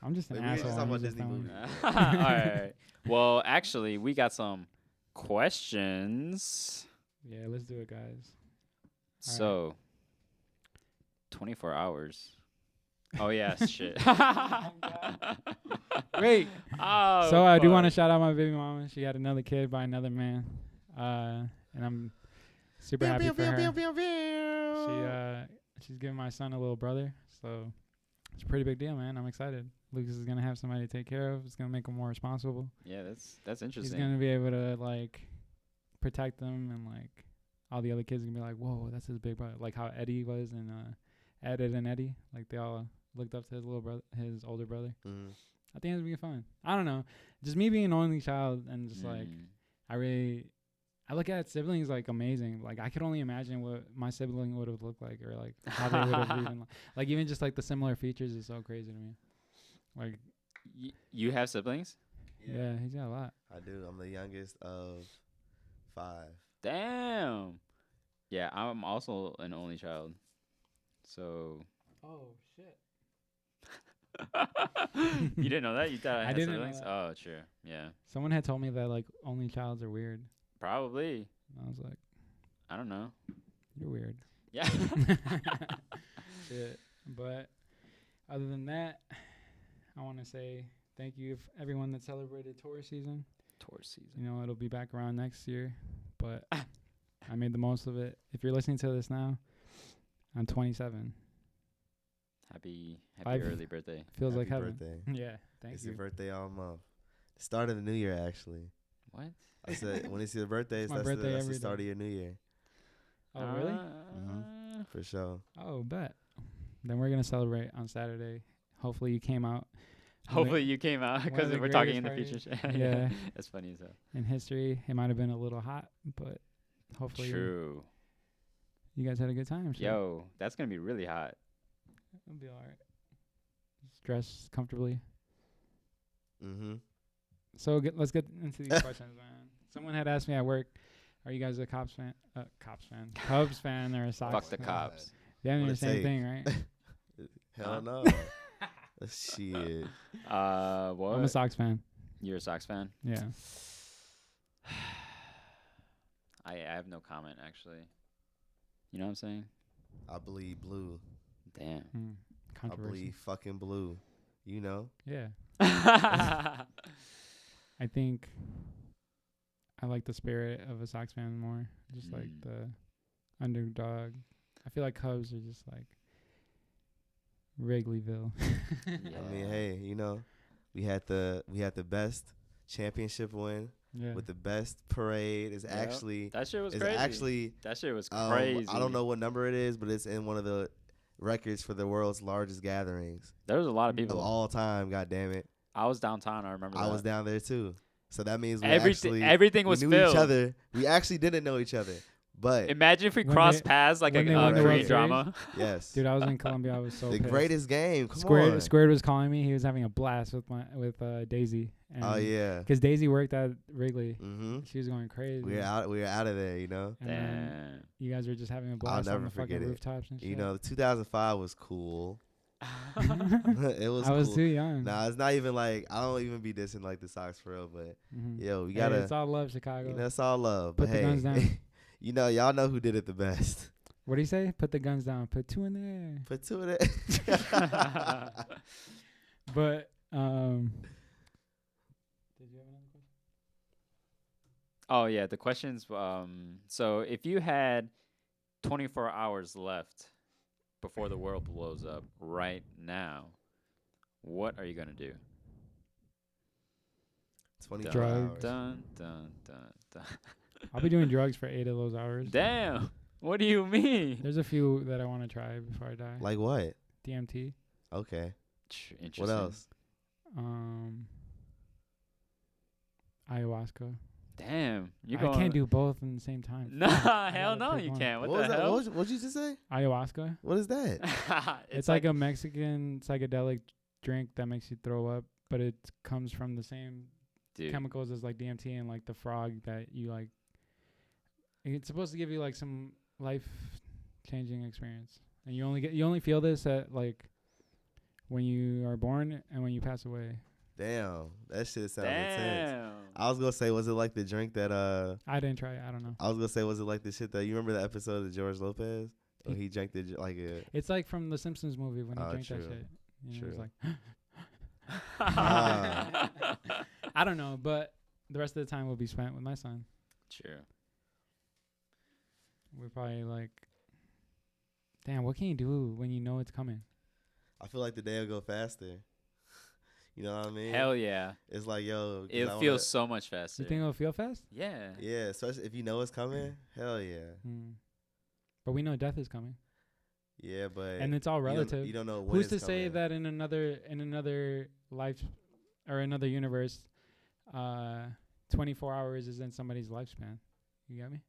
I'm just an Wait, we just asshole. talking I'm about just Disney telling movies. you. All right. Well, actually, we got some questions. Yeah, let's do it, guys. All So, 24 hours. Oh yeah, shit. Wait. Oh, So I do want to fuck. shout out my baby mama. She had another kid by another man, and I'm super happy for her. She's giving my son a little brother, so it's a pretty big deal, man. I'm excited. Lucas is gonna have somebody to take care of. It's gonna make him more responsible. Yeah, that's He's interesting. gonna be able to like protect them, and like all the other kids are gonna be like, "Whoa, that's his big brother." Like how Eddie was, and Ed and Eddie, like they all looked up to his little brother, his older brother. Mhm. I think it's gonna be fun. I don't know, just me being an only child, and just like Mm. I look at siblings like amazing. Like I could only imagine what my sibling would have looked like, or like how they would have even like even just like the similar features is so crazy to me. Like You have siblings? yeah, he's got a lot. I do. I'm the youngest of 5. Damn. Yeah, I'm also an only child. So Oh shit. you didn't know that? You thought I I had didn't know siblings? that. Oh, sure. Yeah. Someone had told me that like only childs are weird. Probably. And I was like, I don't know. you're weird. Yeah. Shit. But other than that, I want to say thank you everyone that celebrated Taurus season. Taurus season. You know, it'll be back around next year, but I made the most of it. If you're listening to this now, I'm 27. Happy I've- early birthday. Feels like Happy heaven. birthday. Yeah, thank It's you. your birthday all month. The start of the new year, actually. What? I said when it's your birthday, It's my that's, the, birthday that's the every start day. of your new year. Oh, really? For sure. Oh, bet. Then we're going to celebrate on Saturday. Hopefully you came out. Hopefully you came out one of because the we're talking in the greatest future. Yeah. That's funny as hell. In history, it might have been a little hot, but hopefully True. you guys had a good time. Shit. Yo, that's going to be really hot. It'll be all right. Just dress comfortably. Mm-hmm. So let's get into these questions, man. Someone had asked me at work, are you guys a Cubs fan? Cubs fan or a Sox Fuck the fan? cops. Yeah, I mean What the it same say? thing, right? Hell no. Shit. What? I'm a Sox fan. You're a Sox fan? Yeah. I have no comment, actually. You know what I'm saying? I believe blue. Damn. I Controversy. believe fucking blue. You know? Yeah. I think I like the spirit of a Sox fan more. Just like Mm. the underdog. I feel like Cubs are just like Wrigleyville. I mean, hey, you know, we had the best championship win Yeah. with the best parade. It's Yep. actually That shit was it's crazy. actually That shit was crazy. I don't know what number it is, but it's in one of the records for the world's largest gatherings There was a lot of of people. all time. God damn it, I was downtown. I remember. I that. was down there too. So that means we Everything was we knew filled. each other. We actually didn't know each other, but Imagine if we When crossed they- paths like when they a won the Korean World drama. yes, Dude, I was in Colombia. I was so the pissed. greatest game. Come Squared, on. Squared was calling me. He was having a blast with Daisy. And Oh yeah. Because Daisy worked at Wrigley. Mm-hmm. She was going crazy. We were out of there. You know. And then Damn. you guys were just having a blast on never the fucking forget it. rooftops and shit. You know, 2005 was cool. I It was. was cool. too young. Nah, it's not even like I don't even be dissing like the Sox for real, but Mhm. yo, we Hey, gotta. it's all love, Chicago. You know, it's all love. Put But the hey, guns down. you know, y'all know who did it the best. What do you say? Put the guns down. Put 2 in there. Put 2 of that. But did you have another question? Oh yeah, the questions. So if you had 24 hours left before the world blows up right now, what are you gonna do? 24 Drugs. hours. Dun dun dun dun. I'll be doing drugs for 8 of those hours. Damn. What do you mean? There's a few that I want to try before I die. Like what? DMT. Okay. Interesting. What else? Ayahuasca. Damn. You I going? can't do both in the same time. Nah, I hell gotta no, pick you one. can't. What was the that? hell? What'd you just say? Ayahuasca. What is that? It's like a Mexican psychedelic drink that makes you throw up, but it comes from the same dude. chemicals as like DMT and like the frog that you like. It's supposed to give you like some life-changing experience, and you only feel this at like when you are born and when you pass away. Damn, that shit sounds intense. Damn. I was gonna say, was it like the drink that I didn't try it. I don't know. I was gonna say, was it like the shit that you remember the episode of George Lopez? When he drank the like a. It's like from the Simpsons movie when he drank true. that shit. You know, True. it's like. Ah. I don't know, but the rest of the time will be spent with my son. True. We're probably like, damn, what can you do when you know it's coming? I feel like the day will go faster. You know what I mean? Hell yeah. It's like, yo, 'cause It I feels so much faster. You think it'll feel fast? Yeah. Yeah, especially if you know it's coming. Hell yeah. But we know death is coming, Yeah, but and it's all you don't- relative. You don't know when Who's to it's say coming. that in another life or another universe, 24 hours is in somebody's lifespan? You got me?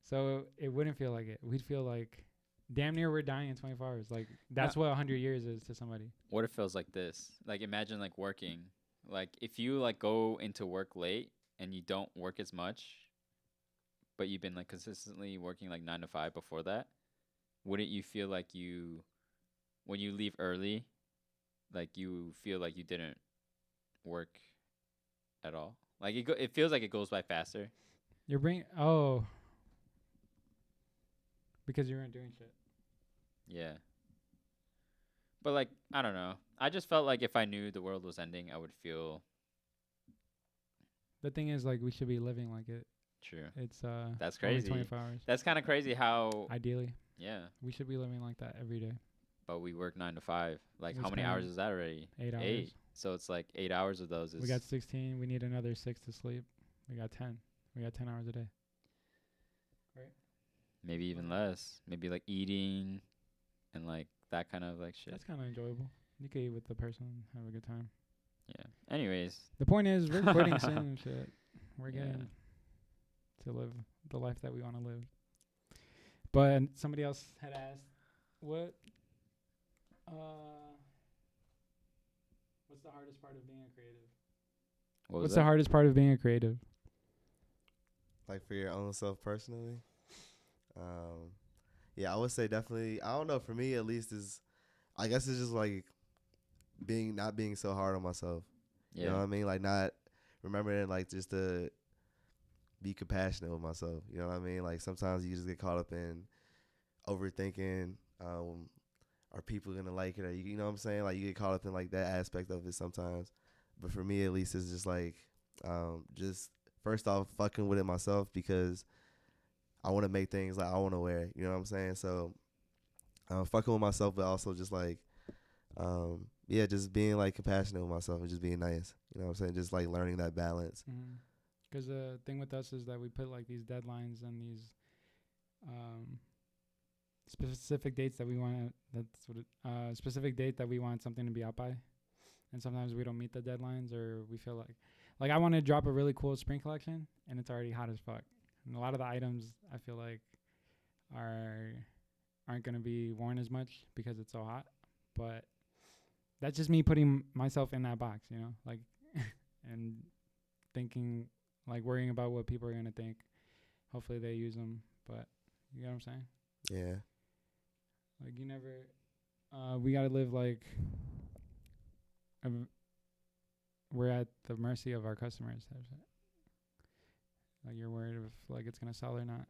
So it wouldn't feel like it. We'd feel like damn near we're dying in 24 hours. Like that's what 100 years is to somebody. What if it feels like this? Like imagine like working. Like if you like go into work late and you don't work as much, but you've been like consistently working like 9 to 5 before that, wouldn't you feel like you, when you leave early, like you feel like you didn't work at all? Like it feels like it goes by faster. Your brain, because you weren't doing shit. Yeah. But like I don't know. I just felt like if I knew the world was ending, I would feel The thing is, like, we should be living like it. true. It's That's only crazy. 24 hours. That's kind of crazy how Ideally, yeah. we should be living like that every day. But we work 9 to 5. Like It's how many kinda hours is that already? 8 hours. 8. So it's like 8 hours of those is We got 16. We need another 6 to sleep. We got 10. We got 10 hours a day. maybe even less. Maybe like eating and like that kind of like shit. That's kind of enjoyable. You can eat with the person, have a good time. Yeah. Anyways, The point is, we're quitting sin and shit. We're Yeah. getting to live the life that we want to live. But somebody else had asked, what's the hardest part of being a creative? what was What's that? the hardest part of being a creative? Like for your own self personally. Yeah, I would say definitely. I don't know. For me, at least, I guess it's just like not being so hard on myself. Yeah. You know what I mean? Like not remembering like just to be compassionate with myself. You know what I mean? Like sometimes you just get caught up in overthinking. Are people gonna like it? Or you know what I'm saying? Like you get caught up in like that aspect of it sometimes. But for me, at least, it's just like just first off fucking with it myself because I want to make things like I want to wear. You know what I'm saying? So fucking with myself, but also just like just being like compassionate with myself and just being nice. You know what I'm saying? Just like learning that balance. Because the thing with us is that we put like these deadlines and these specific dates that we want. Specific date that we want something to be out by, and sometimes we don't meet the deadlines, or we feel like I want to drop a really cool spring collection, and it's already hot as fuck. And a lot of the items I feel like aren't gonna be worn as much because it's so hot, but that's just me putting myself in that box, you know, like and thinking, like worrying about what people are gonna think. Hopefully they use them, but you know what I'm saying? Yeah. Like you never, we gotta live like we're at the mercy of our customers. Like you're worried if like it's gonna sell or not.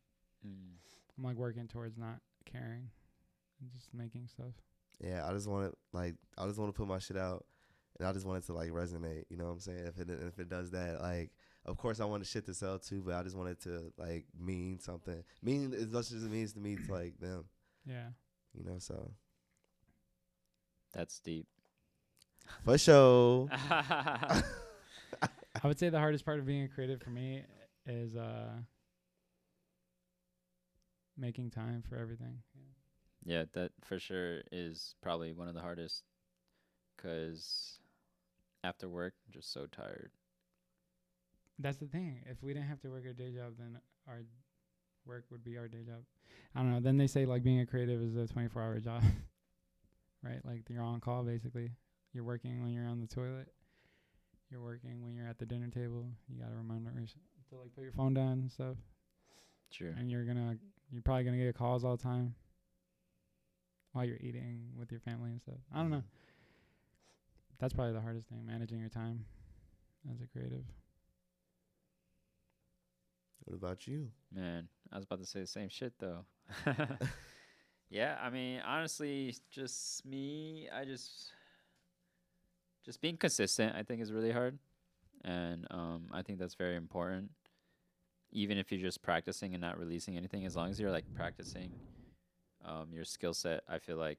I'm like working towards not caring and just making stuff. Yeah, I just want to put my shit out, and I just want it to like resonate. You know what I'm saying? If it does that, like, of course I want the shit to sell too, but I just want it to like mean something, mean as much as it means to me to like them. Yeah. You know, so That's deep. for sure. I would say the hardest part of being a creative for me is making time for everything. Yeah, that for sure is probably one of the hardest, 'cause after work, I'm just so tired. That's the thing. If we didn't have to work a day job, then our work would be our day job. I don't know. Then they say like being a creative is a 24-hour job, right? Like you're on call basically. You're working when you're on the toilet. You're working when you're at the dinner table. You gotta remember to like put your phone down and stuff. Sure. And you're probably gonna get calls all the time while you're eating with your family and stuff. I don't know. That's probably the hardest thing, managing your time as a creative. What about you? Man, I was about to say the same shit though. Yeah, I mean, honestly, just me. Just being consistent, I think, is really hard, and I think that's very important. Even if you're just practicing and not releasing anything, as long as you're like practicing your skill set, I feel like,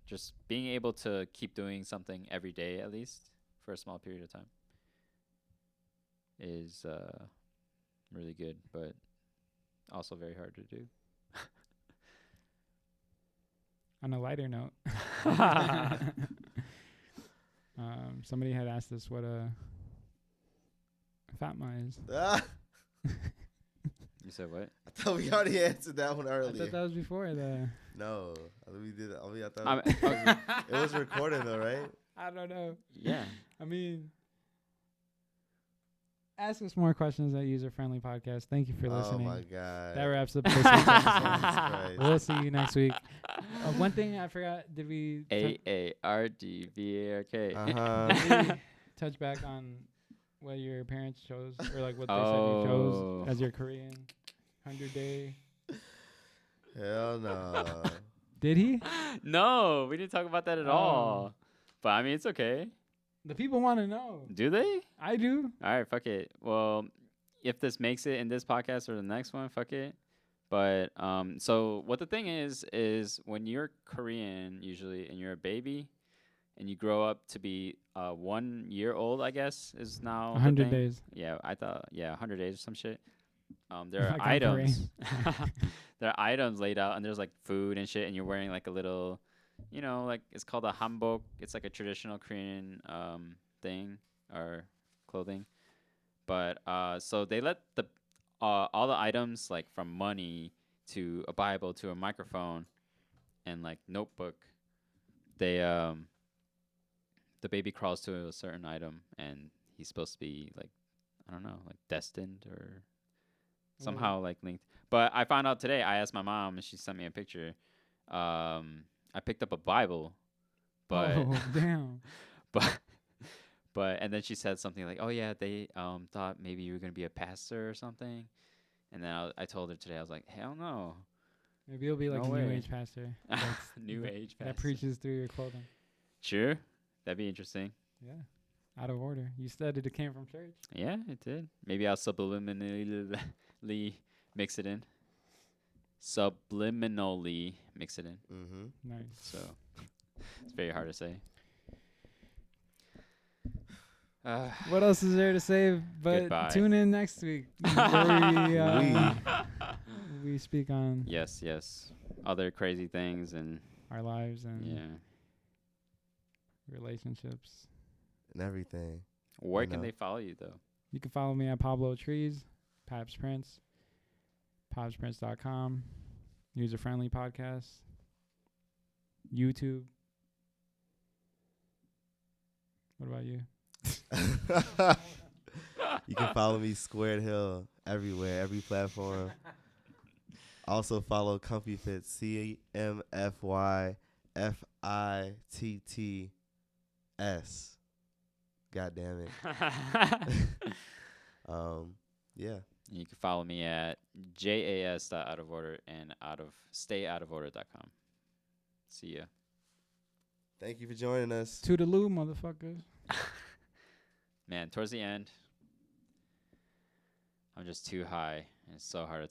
just being able to keep doing something every day at least for a small period of time is really good, but also very hard to do. On a lighter note, somebody had asked us what a Fatma is. You said what? I thought we already answered that one I earlier. thought that was before the. No, we did. I thought it was recording though, right? I don't know. Yeah. I mean, ask us more questions at User Friendly Podcast. Thank you for listening. Oh my god. That wraps up this week's Jesus episode. Christ. We'll see you next week. One thing I forgot, did we AARDVARK. Uh-huh. touch back on what your parents chose, or like what they said you chose as your Korean 100-day? Hell no. Did he? No, we didn't talk about that at all. But I mean, it's okay. The people want to know. Do they? I do. All right, fuck it. Well, if this makes it in this podcast or the next one, fuck it. But so what the thing is when you're Korean usually and you're a baby and you grow up to be 1 year old, I guess is now 100 days. Yeah, I thought 100 days or some shit. There are Like I'm items. There are items laid out and there's like food and shit and you're wearing like a little, like it's called a hanbok. It's like a traditional Korean thing or clothing. But so they let all the items like from money to a Bible to a microphone and like notebook, they the baby crawls to a certain item and he's supposed to be like, I don't know, like destined or somehow like linked. But I found out today, I asked my mom and she sent me a picture. I picked up a Bible, but damn. but and then she said something like, "Oh yeah, they thought maybe you were gonna be a pastor or something," and then I told her today, I was like, "Hell no." Maybe you'll be like No a new way. age pastor. New age pastor. That preaches through your clothing. Sure, that'd be interesting. Yeah. Out of order. You said it came from church. Yeah, it did. Maybe I'll subliminally mix it in. Subliminally mix it in. Mm-hmm. Nice. So it's very hard to say. What else is there to say? But Goodbye. tune in next week. Where we speak on Yes. Other crazy things and our lives and relationships. And everything. Where can they follow you though? You can follow me at Pablo Trees, Paps Prince, papsprince.com, User Friendly Podcast, YouTube. What about you? You can follow me Squared Hill everywhere, every platform. Also follow Comfy Fit, CMFYFITTS. God damn it. Yeah. And you can follow me at jas.outoforder and stayoutoforder.com. See ya. Thank you for joining us. Toodaloo, motherfuckers. Man, towards the end, I'm just too high. And it's so hard to